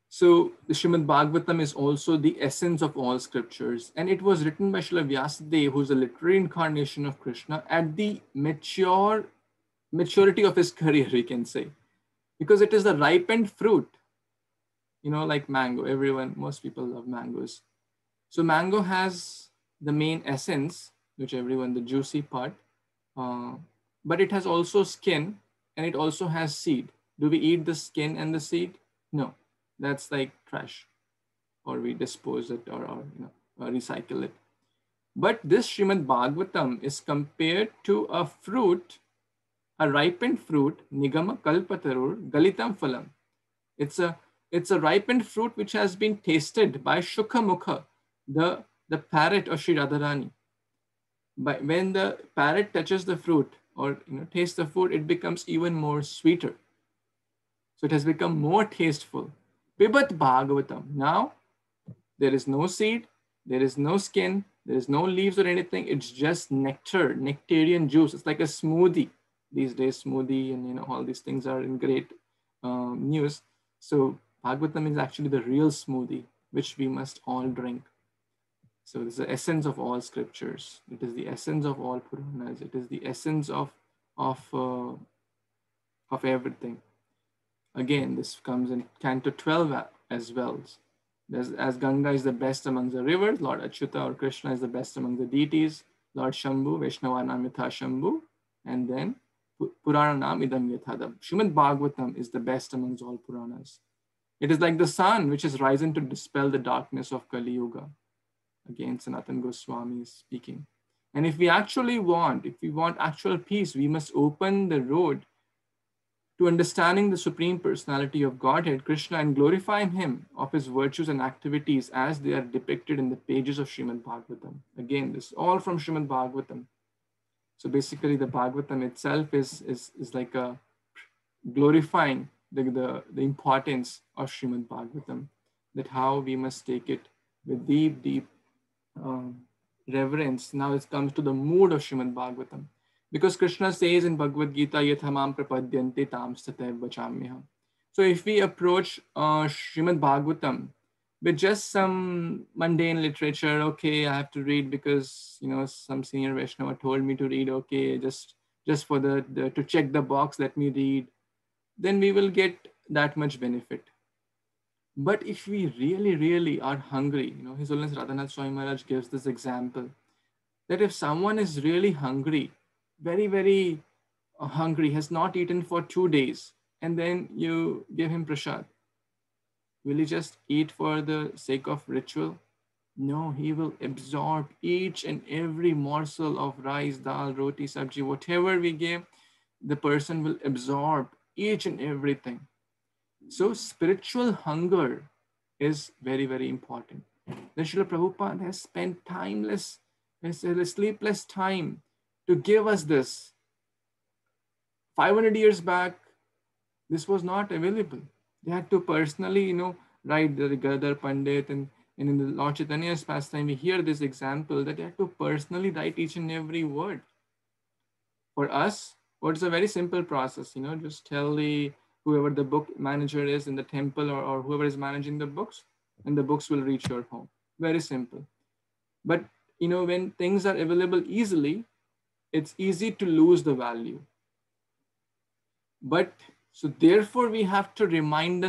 So the Srimad Bhagavatam is also the essence of all scriptures, and it was written by Srila Vyasadeva, who's a literary incarnation of Krishna, at the maturity of his career, we can say, because it is the ripened fruit, like mango. Most people love mangoes. So mango has the main essence, which the juicy part, but it has also skin, and it also has seed. Do we eat the skin and the seed? No. That's like trash, or we dispose it or recycle it. But this Srimad Bhagavatam is compared to a fruit, a ripened fruit, Nigama Kalpatarur Galitam Phalam. It's a ripened fruit which has been tasted by Shukha Mukha, the parrot of Sri Radharani. But when the parrot touches the fruit or tastes the food, it becomes even more sweeter. So it has become more tasteful. Pibat Bhagavatam. Now, there is no seed, there is no skin, there is no leaves or anything. It's just nectar, nectarian juice. It's like a smoothie. These days, smoothie and all these things are in great news. So Bhagavatam is actually the real smoothie, which we must all drink. So it's the essence of all scriptures. It is the essence of all Puranas. It is the essence of everything. Again, this comes in Canto 12 as well. As Ganga is the best among the rivers, Lord Achyuta or Krishna is the best among the deities, Lord Shambhu, Vaishnava Nam Yatha Shambhu, and then Purana Nam Idam Yathadam. Srimad Bhagavatam is the best amongst all Puranas. It is like the sun which has risen to dispel the darkness of Kali Yuga. Again, Sanatana Goswami is speaking. And if we want actual peace, we must open the road to understanding the Supreme Personality of Godhead, Krishna, and glorifying Him of His virtues and activities as they are depicted in the pages of Srimad Bhagavatam. Again, this is all from Srimad Bhagavatam. So basically, the Bhagavatam itself is like a glorifying the importance of Srimad Bhagavatam, that how we must take it with deep reverence. Now it comes to the mood of Srimad Bhagavatam. Because Krishna says in Bhagavad Gita, Yathamam prapadyante tam statev vachamyaham. So if we approach Srimad Bhagavatam with just some mundane literature, okay, I have to read because some senior Vaishnava told me to read, okay, just for the to check the box, let me read, then we will get that much benefit. But if we really are hungry, His Holiness Radhanath Swami Maharaj gives this example that if someone is really hungry, very hungry, has not eaten for 2 days, and then you give him prasad, will he just eat for the sake of ritual? No, he will absorb each and every morsel of rice, dal, roti, sabji, whatever we give, the person will absorb each and everything. So spiritual hunger is very important. The Srila Prabhupada has spent sleepless time to give us this. 500 years back, this was not available. They had to personally, write the Gadar Pandit, and in the Lord Chaitanya's pastime, we hear this example that they had to personally write each and every word. For us, it's a very simple process, just tell whoever the book manager is in the temple, or whoever is managing the books, and the books will reach your home. Very simple. But when things are available easily, it's easy to lose the value. But so therefore we have to remind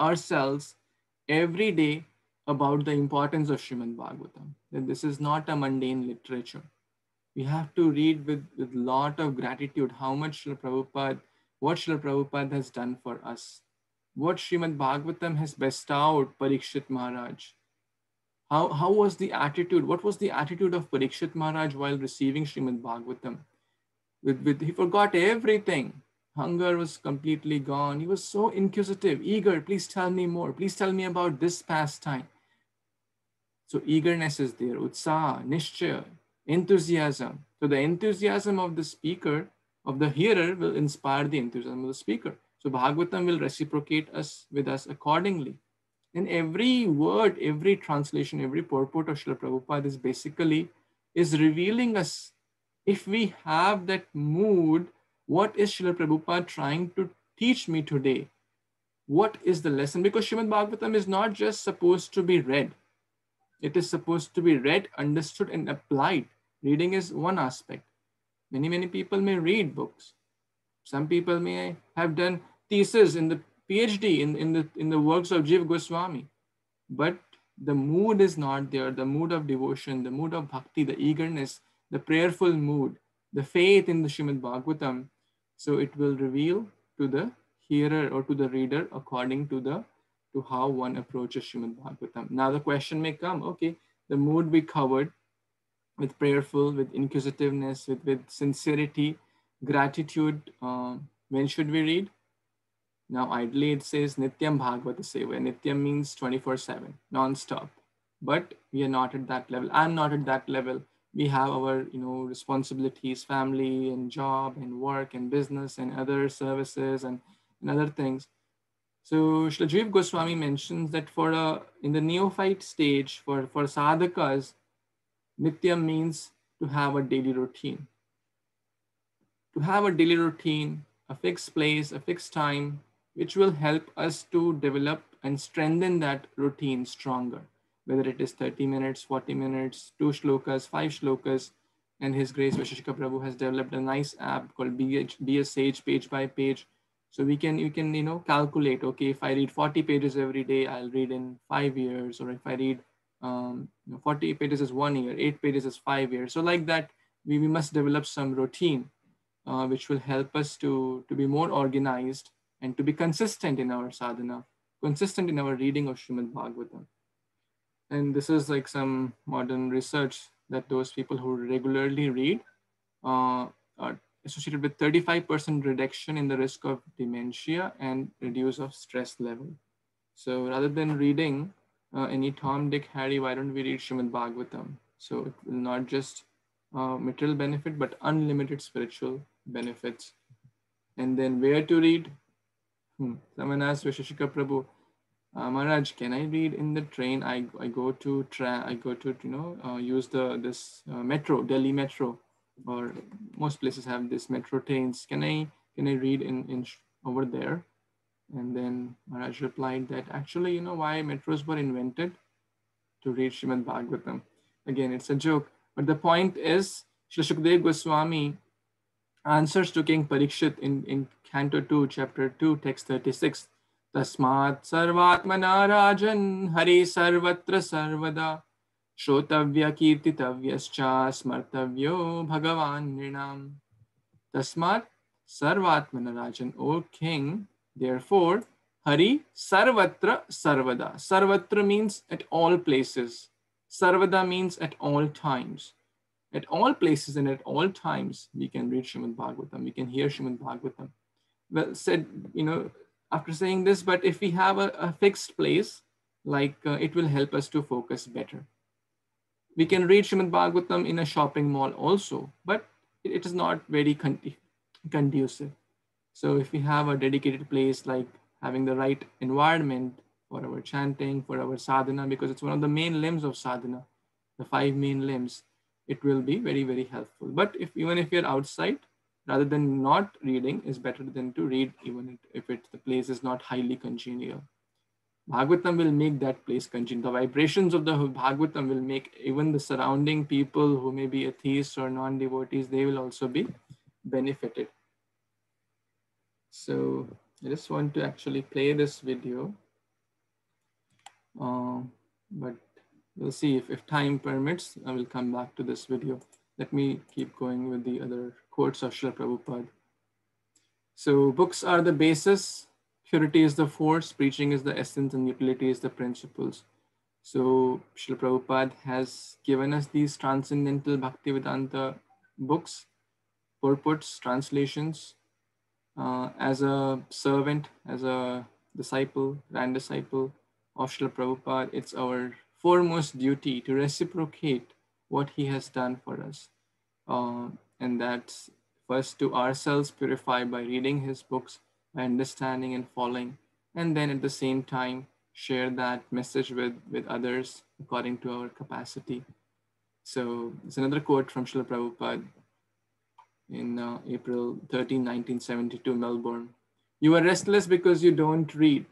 ourselves every day about the importance of Srimad Bhagavatam, that this is not a mundane literature. We have to read with lot of gratitude how much what Srila Prabhupada has done for us, what Srimad Bhagavatam has bestowed Parikshit Maharaj. How was the attitude? What was the attitude of Parikshit Maharaj while receiving Srimad Bhagavatam? He forgot everything. Hunger was completely gone. He was so inquisitive, eager. Please tell me more. Please tell me about this pastime. So eagerness is there, utsaha, nishchaya, enthusiasm. So the enthusiasm of the speaker, of the hearer, will inspire the enthusiasm of the speaker. So Bhagavatam will reciprocate with us accordingly. And every word, every translation, every purport of Srila Prabhupada is revealing us, if we have that mood, what is Srila Prabhupada trying to teach me today? What is the lesson? Because Srimad Bhagavatam is not just supposed to be read. It is supposed to be read, understood, and applied. Reading is one aspect. Many people may read books. Some people may have done thesis in the PhD in the works of Jiva Goswami. But the mood is not there. The mood of devotion, the mood of bhakti, the eagerness, the prayerful mood, the faith in the Srimad Bhagavatam. So it will reveal to the hearer or to the reader according to how one approaches Srimad Bhagavatam. Now the question may come, okay, the mood we covered with prayerful, with inquisitiveness, with sincerity, gratitude. When should we read? Now ideally it says Nityam Bhagavata Seva. Nityam means 24/7, non-stop. But we are not at that level. I'm not at that level. We have our responsibilities, family and job and work and business and other services and other things. So Srila Jiva Goswami mentions that in the neophyte stage, for sadhakas, Nityam means to have a daily routine. To have a daily routine, a fixed place, a fixed time, which will help us to develop and strengthen that routine stronger. Whether it is 30 minutes, 40 minutes, 2 shlokas, 5 shlokas, and His Grace Visheshika Prabhu has developed a nice app called BSH, Page by Page. So you can calculate, okay, if I read 40 pages every day, I'll read in 5 years. Or if I read 40 pages is 1 year, 8 pages is 5 years. So like that, we must develop some routine which will help us to be more organized and to be consistent in our sadhana, consistent in our reading of Srimad Bhagavatam. And this is like some modern research that those people who regularly read uh, are associated with 35% reduction in the risk of dementia and reduce of stress level. So rather than reading any Tom, Dick, Harry, why don't we read Srimad Bhagavatam? So it will not just material benefit, but unlimited spiritual benefits. And then where to read? Someone asked Visheshika Prabhu, Maharaj, can I read in the train? I go to use this metro, Delhi metro, or most places have this metro trains. Can I read in over there? And then Maharaj replied that actually, why metros were invented? To read Srimad Bhagavatam. Again, it's a joke, but the point is, Sri Shukdev Goswami answers to King Parikshit in Canto 2, Chapter 2, Text 36. Tasmat sarvatmana rajan hari sarvatra sarvada shrotavya kirtitavyascha smartavyo bhagavan nrinam. Tasmat sarvatmana rajan, O king, therefore, hari sarvatra sarvada. Sarvatra means at all places. Sarvada means at all times. At all places and at all times, we can read Srimad Bhagavatam, we can hear Srimad Bhagavatam. Well said, after saying this, but if we have a fixed place, like it will help us to focus better. We can read Srimad Bhagavatam in a shopping mall also, but it is not very conducive. So if we have a dedicated place, like having the right environment for our chanting, for our sadhana, because it's one of the main limbs of sadhana, the 5 main limbs, it will be very, very helpful. But even if you're outside, rather than not reading, is better than to read, even if the place is not highly congenial. Bhagavatam will make that place congenial. The vibrations of the Bhagavatam will make even the surrounding people who may be atheists or non-devotees, they will also be benefited. So I just want to actually play this video, but we'll see if time permits, I will come back to this video. Let me keep going with the other quotes of Srila Prabhupada. So books are the basis, purity is the force, preaching is the essence, and utility is the principles. So Srila Prabhupada has given us these transcendental Bhaktivedanta books, purports, translations, as a servant, as a disciple, grand disciple of Srila Prabhupada. It's our foremost duty to reciprocate what he has done for us. And that's first to ourselves purify by reading his books, by understanding and following, and then at the same time share that message with others according to our capacity. So it's another quote from Srila Prabhupada in April 13, 1972, Melbourne. You are restless because you don't read.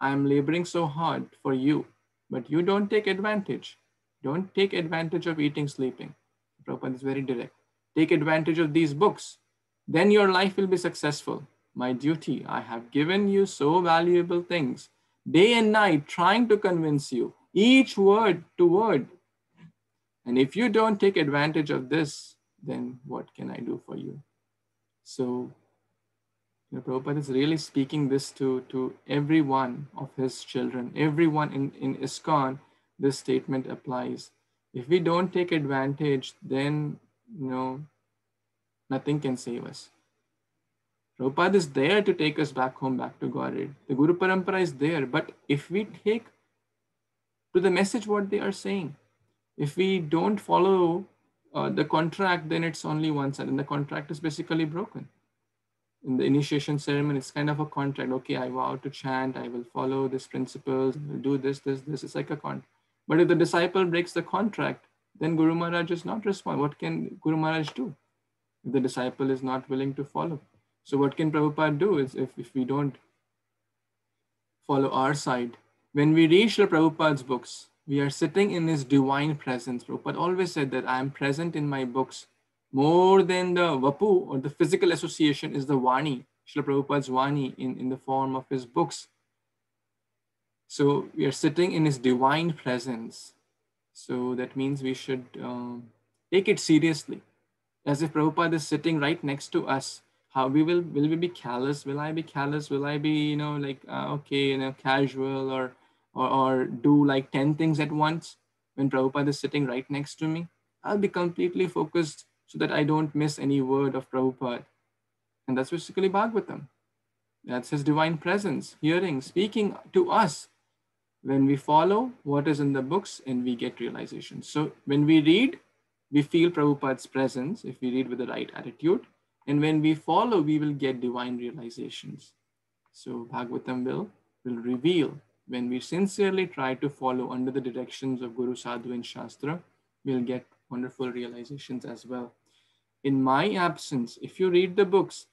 I am laboring so hard for you, but you don't take advantage. Don't take advantage of eating, sleeping. Prabhupada is very direct. Take advantage of these books. Then your life will be successful. My duty, I have given you so valuable things, day and night trying to convince you, each word to word. And if you don't take advantage of this, then what can I do for you? So, Prabhupada is really speaking this to every one of his children, everyone in ISKCON, this statement applies. If we don't take advantage, then, nothing can save us. Prabhupada is there to take us back home, back to Godhead. The Guru Parampara is there, but if we take to the message what they are saying, if we don't follow the contract, then it's only one side, and the contract is basically broken. In the initiation ceremony, it's kind of a contract. Okay, I vow to chant, I will follow these principles, I will do this. It's like a contract. But if the disciple breaks the contract, then Guru Maharaj is not responsible. What can Guru Maharaj do if the disciple is not willing to follow? So what can Prabhupada do is if we don't follow our side? When we read Srila Prabhupada's books, we are sitting in his divine presence. Prabhupada always said that I am present in my books. More than the Vapu or the physical association is the Vani. Srila Prabhupada's Vani in the form of his books. So we are sitting in his divine presence. So that means we should take it seriously, as if Prabhupada is sitting right next to us. How will we be callous? Will I be callous? Will I be, like, okay, casual, or do like 10 things at once when Prabhupada is sitting right next to me? I'll be completely focused so that I don't miss any word of Prabhupada. And that's basically Bhagavatam. That's his divine presence, hearing, speaking to us when we follow what is in the books, and we get realization. So when we read, we feel Prabhupada's presence if we read with the right attitude. And when we follow, we will get divine realizations. So Bhagavatam will reveal, when we sincerely try to follow under the directions of Guru, Sadhu, and Shastra, we'll get wonderful realizations as well. In my absence, if you read the books,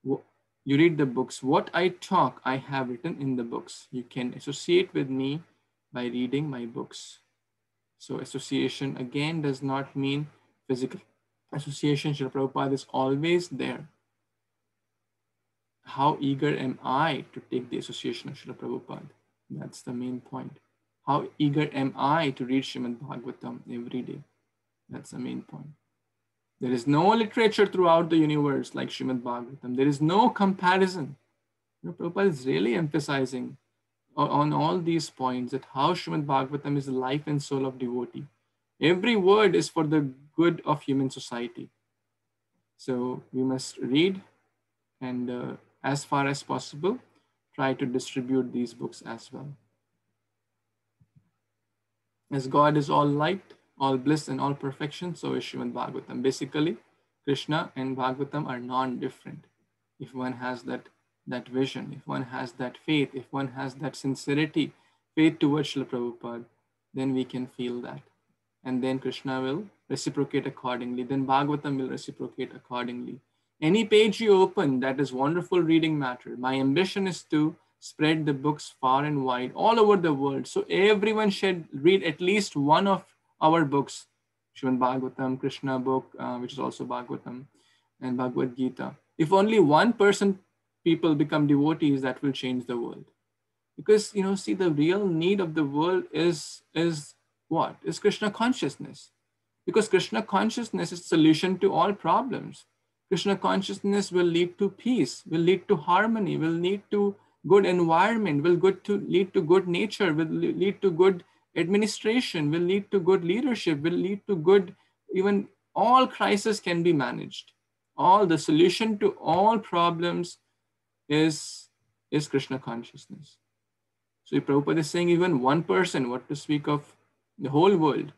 what I talk, I have written in the books. You can associate with me by reading my books. So association again does not mean physical association. Srila Prabhupada is always there. How eager am I to take the association of Srila Prabhupada? That's the main point. How eager am I to read Srimad Bhagavatam every day? That's the main point. There is no literature throughout the universe like Srimad Bhagavatam. There is no comparison. Prabhupada is really emphasizing on all these points, that how Srimad Bhagavatam is the life and soul of devotee. Every word is for the good of human society. So we must read, and as far as possible, try to distribute these books as well. As God is all light, all bliss, and all perfection, so is Srimad Bhagavatam. Basically, Krishna and Bhagavatam are non-different. If one has that vision, if one has that faith, if one has that sincerity, faith towards Srila Prabhupada, then we can feel that. And then Krishna will reciprocate accordingly. Then Bhagavatam will reciprocate accordingly. Any page you open, that is wonderful reading matter. My ambition is to spread the books far and wide all over the world. So everyone should read at least one of our books, Srimad Bhagavatam, Krishna book, which is also Bhagavatam, and Bhagavad Gita. If only 1% people become devotees, that will change the world. Because, see, the real need of the world is what? Is Krishna consciousness. Because Krishna consciousness is solution to all problems. Krishna consciousness will lead to peace, will lead to harmony, will lead to good environment, will lead to good nature, will lead to good administration, will lead to good leadership, will lead to good, even all crises can be managed. All the solution to all problems is Krishna consciousness. So if Prabhupada is saying even 1%, what to speak of the whole world,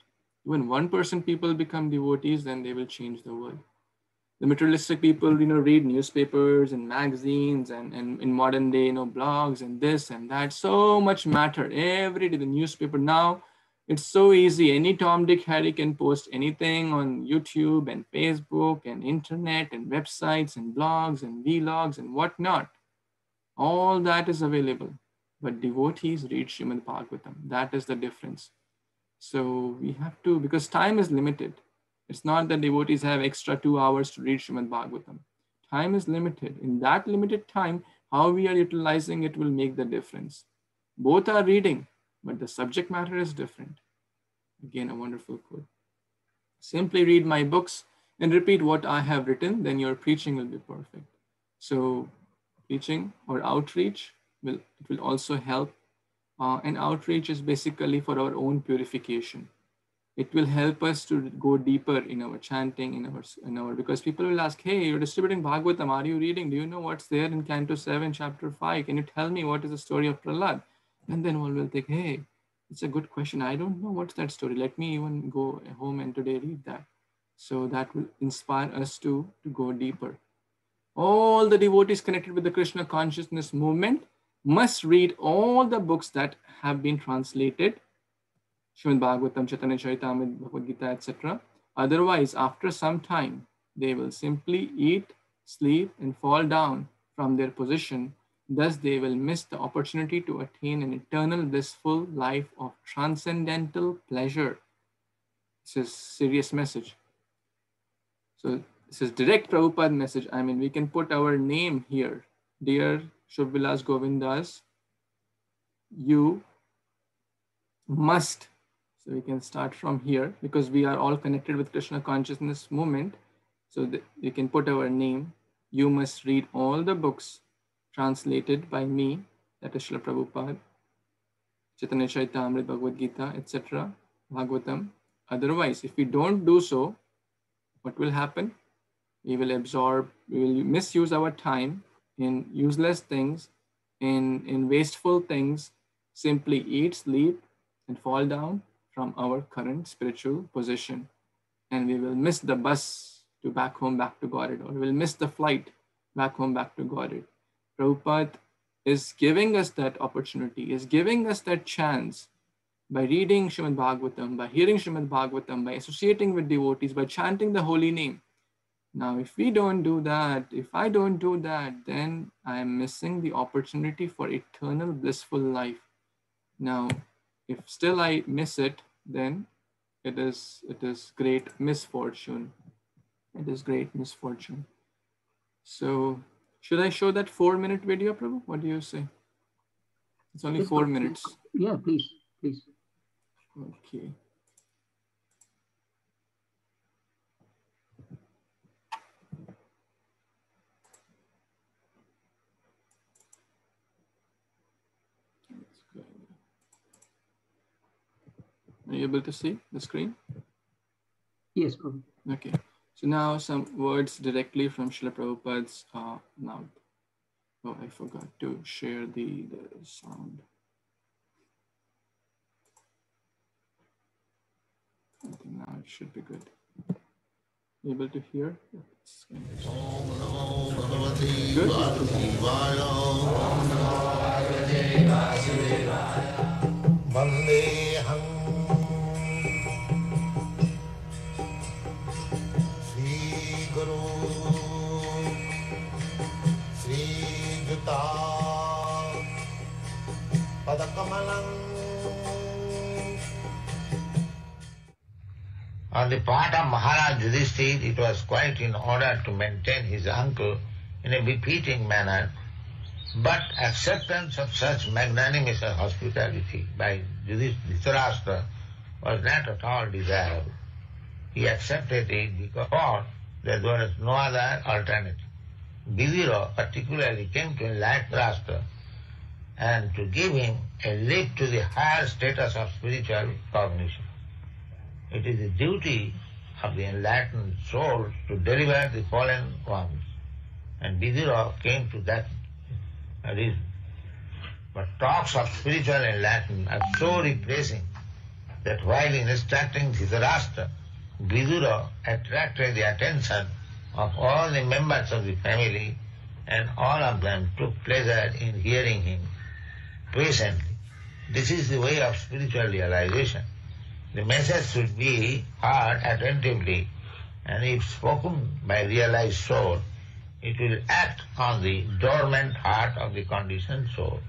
even 1% people become devotees, then they will change the world. The materialistic people, read newspapers and magazines and in modern day, blogs and this and that. So much matter every day. The newspaper now, it's so easy. Any Tom, Dick, Harry can post anything on YouTube and Facebook and internet and websites and blogs and vlogs and whatnot. All that is available. But devotees read Srimad Bhagavatam. That is the difference. So we have to, because time is limited. It's not that devotees have extra 2 hours to read Srimad Bhagavatam. Time is limited. In that limited time, how we are utilizing it will make the difference. Both are reading, but the subject matter is different. Again, a wonderful quote. Simply read my books and repeat what I have written, then your preaching will be perfect. So preaching or outreach will also help. And outreach is basically for our own purification. It will help us to go deeper in our chanting, in our because people will ask, hey, you're distributing Bhagavatam, are you reading? Do you know what's there in Canto 7, Chapter 5? Can you tell me what is the story of Prahlad? And then one will think, hey, it's a good question. I don't know what's that story. Let me even go home and today read that. So that will inspire us to go deeper. All the devotees connected with the Krishna consciousness movement must read all the books that have been translated, Srimad Bhagavatam, Chaitanya Charitamrita, Bhagavad Gita, etc. Otherwise, after some time, they will simply eat, sleep, and fall down from their position. Thus, they will miss the opportunity to attain an eternal blissful life of transcendental pleasure. This is a serious message. So This is direct Prabhupada message. I mean, we can put our name here. Dear Shubha Vilas Govindas, you must. So we can start from here because we are all connected with Krishna consciousness movement. So we can put our name. You must read all the books translated by me, that is Srila Prabhupada, Chaitanya Charitamrita, Bhagavad Gita, etc., Bhagavatam. Otherwise, if we don't do so, what will happen? We will absorb, we will misuse our time in useless things, in wasteful things, simply eat, sleep, and fall down from our current spiritual position. And we will miss the bus to back home, back to Godhead, or we will miss the flight back home, back to Godhead. Prabhupada is giving us that opportunity, is giving us that chance by reading Srimad Bhagvatam, by hearing Srimad Bhagvatam, by associating with devotees, by chanting the holy name. Now, if we don't do that, if I don't do that, then I am missing the opportunity for eternal blissful life. Now, if still I miss it, then it is great misfortune. It is great misfortune. So, should I show that 4-minute video, Prabhu? What do you say? It's only 4 minutes. Yeah, please, please. Okay. Are you able to see the screen? Yes, Prabhu. Okay. So now some words directly from Srila Prabhupada's mouth. Oh, I forgot to share the sound. I think now it should be good. Able to hear? On the part of Maharaj Yudhishthira, it was quite in order to maintain his uncle in a befitting manner, but acceptance of such magnanimous hospitality by Dhritarashtra was not at all desirable. He accepted it because there was no other alternative. Vidura particularly came to enlighten Rashtra and to give him a lift to the higher status of spiritual cognition. It is the duty of the enlightened soul to deliver the fallen ones, and Vidura came to that reason. But talks of spiritual enlightenment are so repressing that while instructing Dhritarashtra, Vidura attracted the attention of all the members of the family, and all of them took pleasure in hearing him patiently. This is the way of spiritual realization. The message should be heard attentively, and if spoken by realized soul, it will act on the dormant heart of the conditioned soul,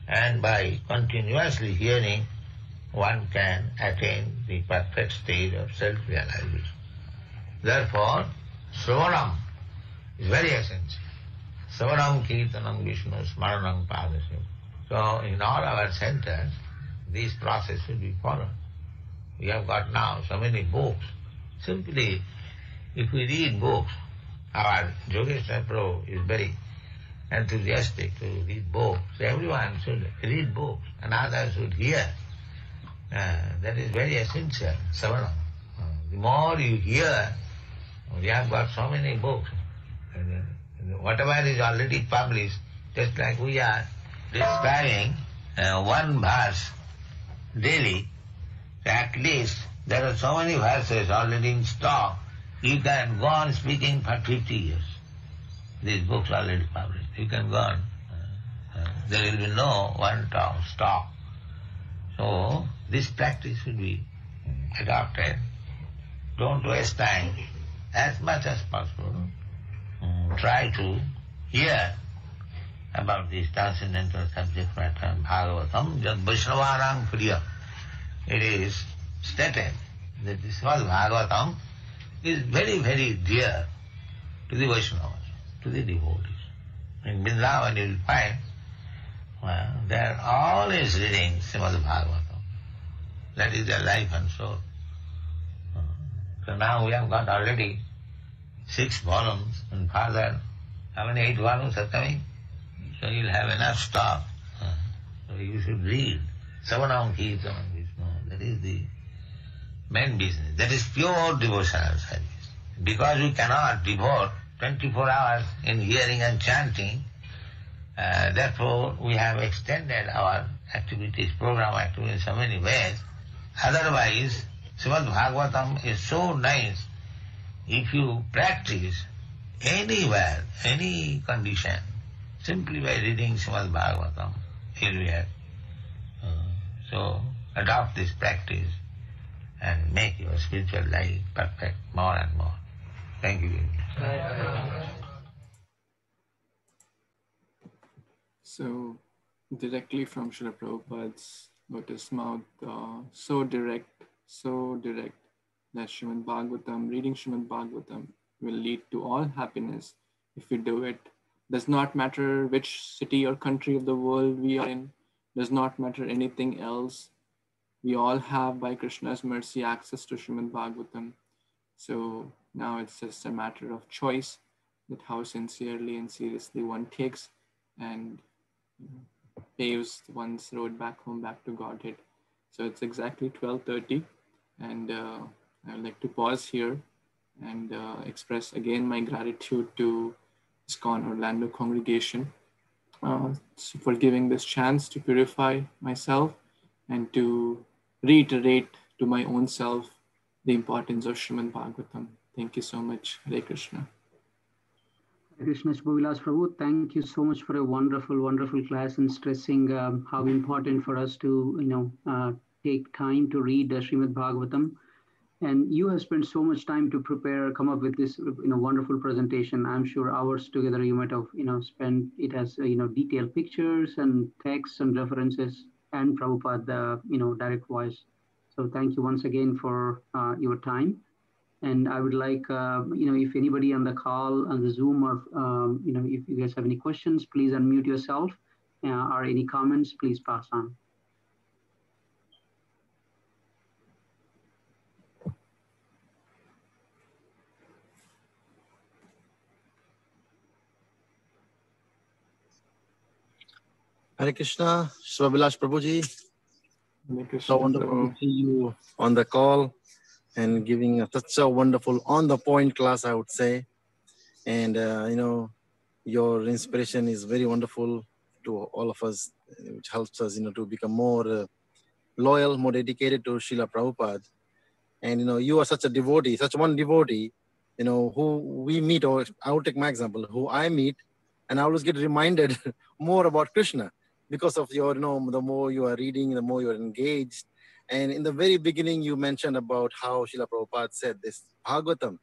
and by continuously hearing, one can attain the perfect state of self-realization. Therefore, Sravanam is very essential. Sravanam, Kirtanam, Vishnu, Smaranam, Padasya. So in all our centers, this process should be followed. We have got now so many books. Simply, if we read books, our Yogeshwar Prabhu is very enthusiastic to read books. Everyone should read books, and others should hear. That is very essential, Savanam. The more you hear, we have got so many books. Whatever is already published, just like we are describing one verse daily, at least there are so many verses already in stock, you can go on speaking for 50 years. These books are already published. You can go on. There will be no one stop. So this practice should be adopted. Don't waste time. As much as possible, try to hear about this transcendental subject matter, Bhagavatam, Jad Vaishnavanam Priya. It is stated that this Srimad Bhagavatam is very, very dear to the Vaishnavas, to the devotees. In Vrindavan you will find they are always reading Srimad Bhagavatam. That is their life and soul. So now we have got already 6 volumes, and further, how many 8 volumes are coming? So you'll have enough stock. So you should read. Savanam Kirtanam Vishnu. That is the main business. That is pure devotional service. Because we cannot devote 24 hours in hearing and chanting, therefore we have extended our activities, program activities in so many ways. Otherwise, Srimad Bhagavatam is so nice. If you practice anywhere, any condition, simply by reading Srimad Bhagavatam, you'll be happy. So adopt this practice and make your spiritual life perfect more and more. Thank you very much. So, directly from Srila Prabhupada's lotus mouth, so direct that Srimad Bhagavatam, reading Srimad Bhagavatam will lead to all happiness if we do it. Does not matter which city or country of the world we are in, does not matter anything else. We all have, by Krishna's mercy, access to Srimad Bhagavatam. So now it's just a matter of choice, that how sincerely and seriously one takes and paves one's road back home, back to Godhead. So it's exactly 12:30, and I would like to pause here and express again my gratitude to ISKCON Orlando congregation for giving this chance to purify myself and to reiterate to my own self the importance of Srimad Bhagavatam. Thank you so much. Hare Krishna. Hare Krishna, Shubha Vilas Prabhu, thank you so much for a wonderful, wonderful class and stressing how important for us to, take time to read Srimad Bhagavatam. And you have spent so much time to prepare, come up with this, wonderful presentation. I'm sure hours together you might have, spent. It has, detailed pictures and texts and references and Prabhupada, direct voice. So thank you once again for your time. And I would like, if anybody on the call, on the Zoom, or, if you guys have any questions, please unmute yourself, or any comments, please pass on. Hare Krishna, Shubha Vilas Prabhuji. Hare Krishna, So wonderful to see you on the call and giving such a wonderful on-the-point class, I would say. And, your inspiration is very wonderful to all of us, which helps us, to become more loyal, more dedicated to Srila Prabhupada. And, you are such a devotee, such one devotee, who we meet, or I will take my example, who I meet, and I always get reminded more about Krishna because of your, the more you are reading, the more you are engaged. And in the very beginning, you mentioned about how Srila Prabhupada said this Bhagavatam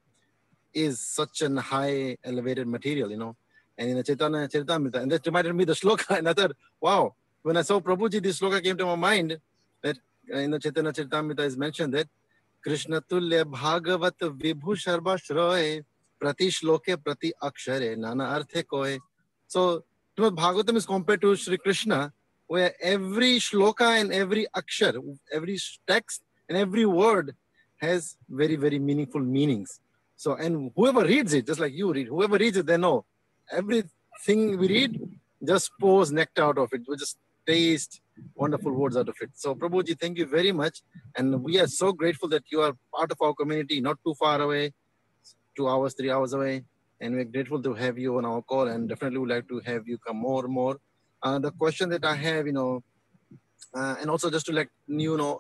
is such an high elevated material, and in the Chaitanya Charitamrita, and that reminded me the shloka, and I thought, wow, when I saw Prabhuji, this shloka came to my mind, that in the Chaitanya Charitamrita is mentioned that Krishna Tulya Bhagavat Vibhu Sharva Shroye Prati Shloke Prati Akshare Nana Arthe Koe. So Bhagavatam is compared to Sri Krishna, where every shloka and every akshar, every text and every word has very, very meaningful meanings. So, and whoever reads it, just like you read, whoever reads it, they know everything we read just pours nectar out of it. We just taste wonderful words out of it. So, Prabhuji, thank you very much. And we are so grateful that you are part of our community, not too far away, 2 hours, 3 hours away. And we're grateful to have you on our call, and definitely would like to have you come more and more. The question that I have, and also just to let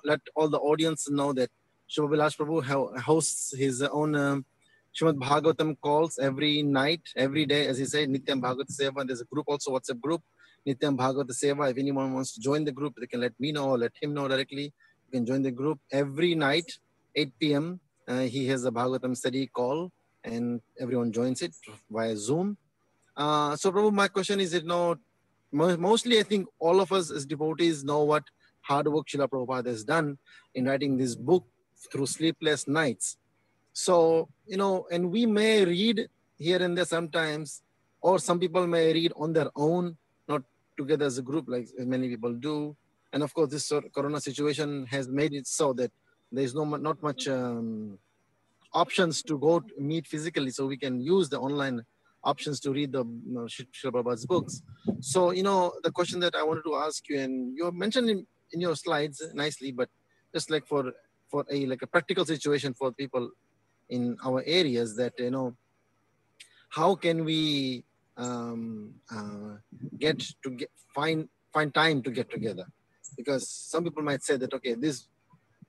let all the audience know that Shubha Vilas Prabhu hosts his own Srimad Bhagavatam calls every night, every day, as he said, Nityam Bhagavata Seva. There's a group also, WhatsApp group, Nityam Bhagavata Seva. If anyone wants to join the group, they can let me know or let him know directly. You can join the group every night, 8 p.m. He has a Bhagavatam study call, and everyone joins it via Zoom. So, Prabhu, my question is, mostly I think all of us as devotees know what hard work Srila Prabhupada has done in writing this book through sleepless nights. So, and we may read here and there sometimes, or some people may read on their own, not together as a group like many people do. And of course, this corona situation has made it so that there's not much options to go to meet physically, so we can use the online options to read the Srila Prabhupada's books. So, the question that I wanted to ask you, and you have mentioned in your slides nicely, but just like for a practical situation for people in our areas, that how can we find time to get together? Because some people might say that, okay, this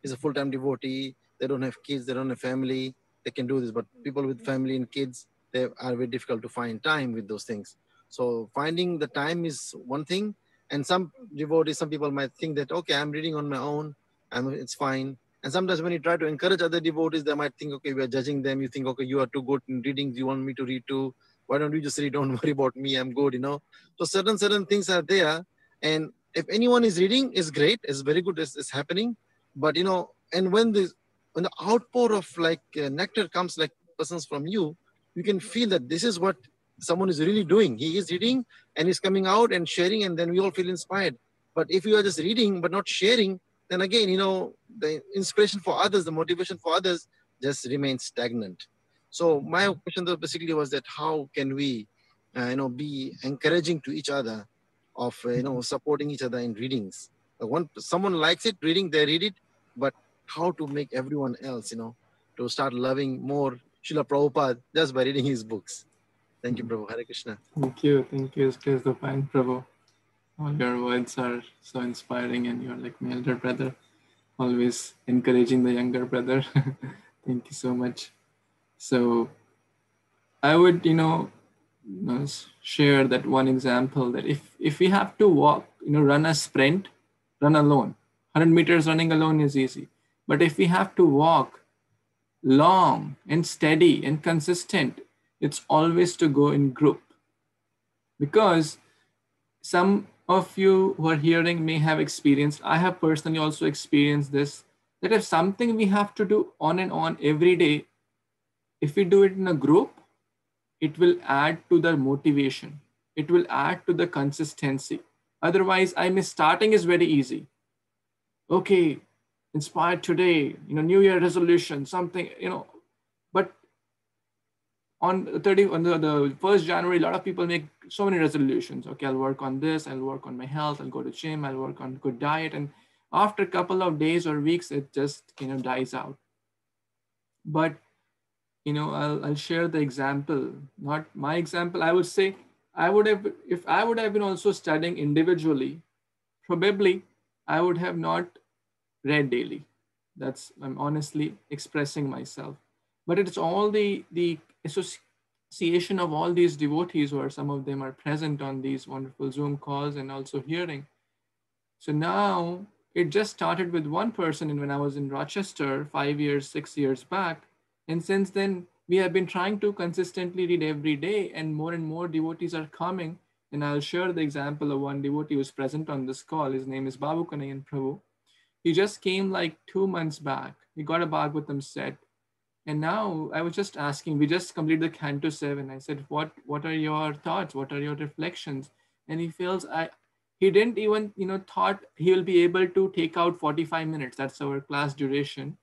is a full-time devotee, they don't have kids, they don't have family, they can do this. But people with family and kids, they are very difficult to find time with those things. So finding the time is one thing. And some devotees, some people might think that, okay, I'm reading on my own, it's fine. And sometimes when you try to encourage other devotees, they might think, okay, we are judging them. You think, okay, you are too good in reading. Do you want me to read too? Why don't you just read? Don't worry about me. I'm good, So certain things are there. And if anyone is reading, it's great. It's very good. It's happening. But, and when the outpour of nectar comes like persons from you, you can feel that this is what someone is really doing. He is reading and he's coming out and sharing, and then we all feel inspired. But if you are just reading but not sharing, then again, the inspiration for others, the motivation for others just remains stagnant. So my question though basically was that how can we, be encouraging to each other of, supporting each other in readings. Someone likes it, reading, they read it, but how to make everyone else, to start loving more Srila Prabhupada just by reading his books. Thank you, Prabhu. Hare Krishna. Thank you. Thank you, Stas Gopal Prabhu. All your words are so inspiring, and you're like my elder brother, always encouraging the younger brother. Thank you so much. So I would, share that one example that if we have to walk, run a sprint, run alone. 100 meters running alone is easy. But if we have to walk long and steady and consistent, it's always to go in group. Because some of you who are hearing may have experienced, I have personally also experienced this, that if something we have to do on and on every day, if we do it in a group, it will add to the motivation. It will add to the consistency. Otherwise, starting is very easy. Okay, inspired today, New Year resolution, something, but on the 1st January, a lot of people make so many resolutions. Okay, I'll work on this, I'll work on my health, I'll go to gym, I'll work on good diet. And after a couple of days or weeks, it just, dies out. But, I'll share the example, not my example. I would say if I would have been also studying individually, probably I would have not read daily. I'm honestly expressing myself. But it's all the association of all these devotees, where some of them are present on these wonderful Zoom calls and also hearing. So now it just started with one person, and when I was in Rochester 6 years back. And since then, we have been trying to consistently read every day, and more devotees are coming. And I'll share the example of one devotee who's present on this call. His name is Babu Kanayan Prabhu. He just came like 2 months back. He got a Bhagavatam set. And now I was just asking, we just completed the Canto 7. I said, what are your thoughts? What are your reflections? And he feels he didn't even, thought he will be able to take out 45 minutes. That's our class duration.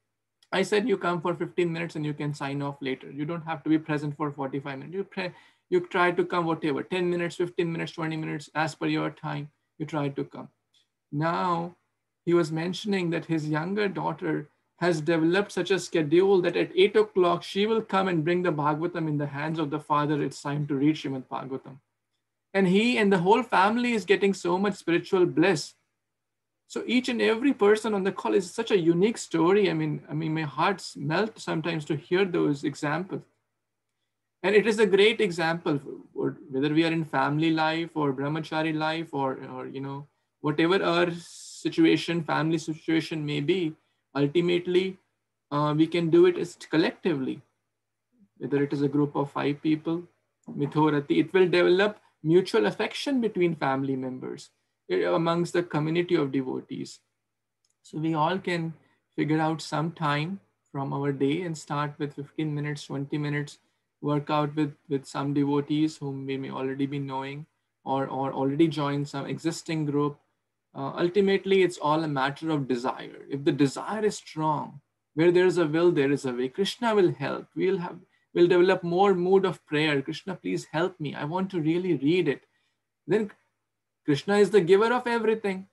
I said, you come for 15 minutes and you can sign off later. You don't have to be present for 45 minutes. You try to come whatever, 10 minutes, 15 minutes, 20 minutes, as per your time, you try to come. Now, he was mentioning that his younger daughter has developed such a schedule that at 8 o'clock, she will come and bring the Bhagavatam in the hands of the father. It's time to read Srimad Bhagvatam. And he and the whole family is getting so much spiritual bliss. So each and every person on the call is such a unique story. I mean, my heart melts sometimes to hear those examples. And it is a great example, whether we are in family life or brahmachari life or whatever our situation, family situation may be, ultimately we can do it collectively. Whether it is a group of 5 people, Mithorati, it will develop mutual affection between family members, amongst the community of devotees. So we all can figure out some time from our day and start with 15 minutes, 20 minutes, work out with some devotees whom we may already be knowing, or already joined some existing group. Ultimately, it's all a matter of desire. If the desire is strong, where there is a will, there is a way. Krishna will help. We'll develop more mood of prayer. Krishna, please help me. I want to really read it. Then Krishna is the giver of everything.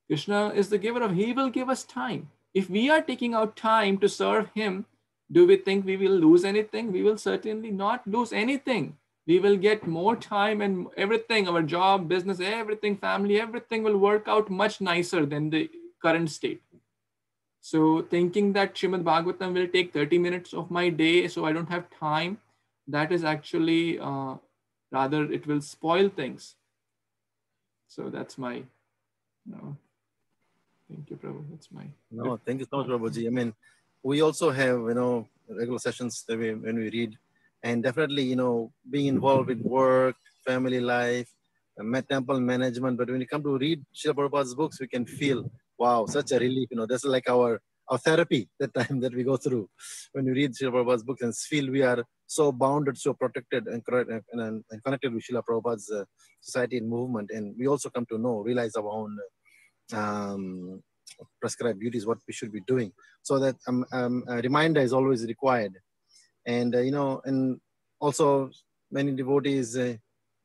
Krishna is the giver of, he will give us time. If we are taking out time to serve him, do we think we will lose anything? We will certainly not lose anything. We will get more time, and everything, our job, business, everything, family, everything will work out much nicer than the current state. So thinking that Srimad Bhagavatam will take 30 minutes of my day, so I don't have time, that is actually, rather it will spoil things. So that's my, thank you, Prabhu. That's my. No, thank you so much, Prabhuji. I mean, we also have, regular sessions that when we read, and definitely, being involved with work, family life, temple management. But when you come to read Srila Prabhupada's books, we can feel, wow, such a relief. That's like our therapy, that time that we go through when we read Srila Prabhupada's books, and feel we are so bounded, so protected and connected with Srila Prabhupada's society and movement. And we also come to realize our own prescribed duties, what we should be doing. So that a reminder is always required. And, and also many devotees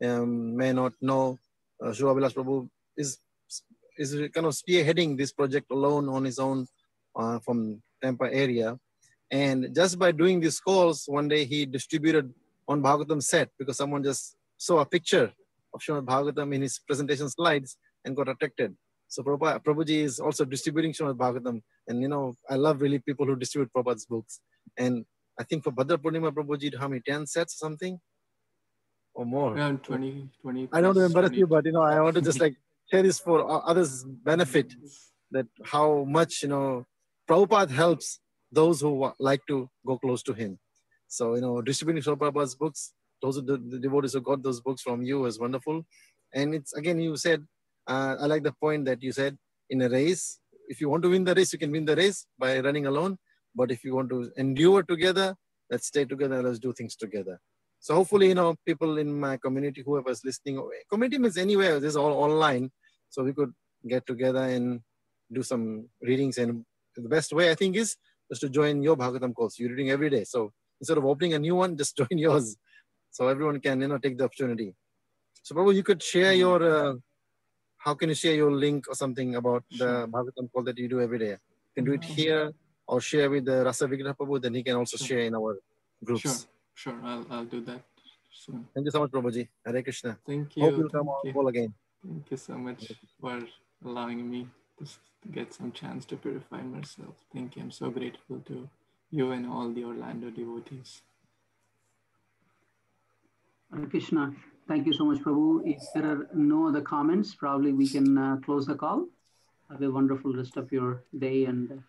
may not know Shubha Vilas Prabhu is kind of spearheading this project alone on his own from Tampa area. And just by doing these calls, one day he distributed on Bhagavatam set, because someone just saw a picture of Srimad Bhagavatam in his presentation slides and got attracted. So Prabhuji is also distributing Srimad Bhagavatam. And, I love really people who distribute Prabhupada's books. And I think for Bhadra Purnima, Prabhuji, how many, 10 sets or something? Or more? Around 20. I don't embarrass you, but, I want to just like share this for others' benefit, that how much, Prabhupada helps those who like to go close to him. So, distributing Prabhupada's books, those are the devotees who got those books from you is wonderful. And it's, again, you said, I like the point that you said, in a race, if you want to win the race, you can win the race by running alone. But if you want to endure together, let's stay together, let's do things together. So hopefully, people in my community, whoever's listening, community means anywhere, this is all online. So we could get together and do some readings. And the best way, I think, is just to join your Bhagavatam calls. You're reading every day. So instead of opening a new one, just join yours. So everyone can, take the opportunity. So Prabhu, you could share your, how can you share your link or something about the Bhagavatam call that you do every day? You can do it here or share with the Rasa Vigraha Prabhu, then he can also share in our groups. Sure, I'll do that soon. Thank you so much, Prabhuji. Hare Krishna. Thank you. Hope you'll come on call again. Thank you so much for allowing me to get some chance to purify myself. Thank you. I'm so grateful to you and all the Orlando devotees. Hare Krishna. Thank you so much, Prabhu. If there are no other comments, probably we can close the call. Have a wonderful rest of your day and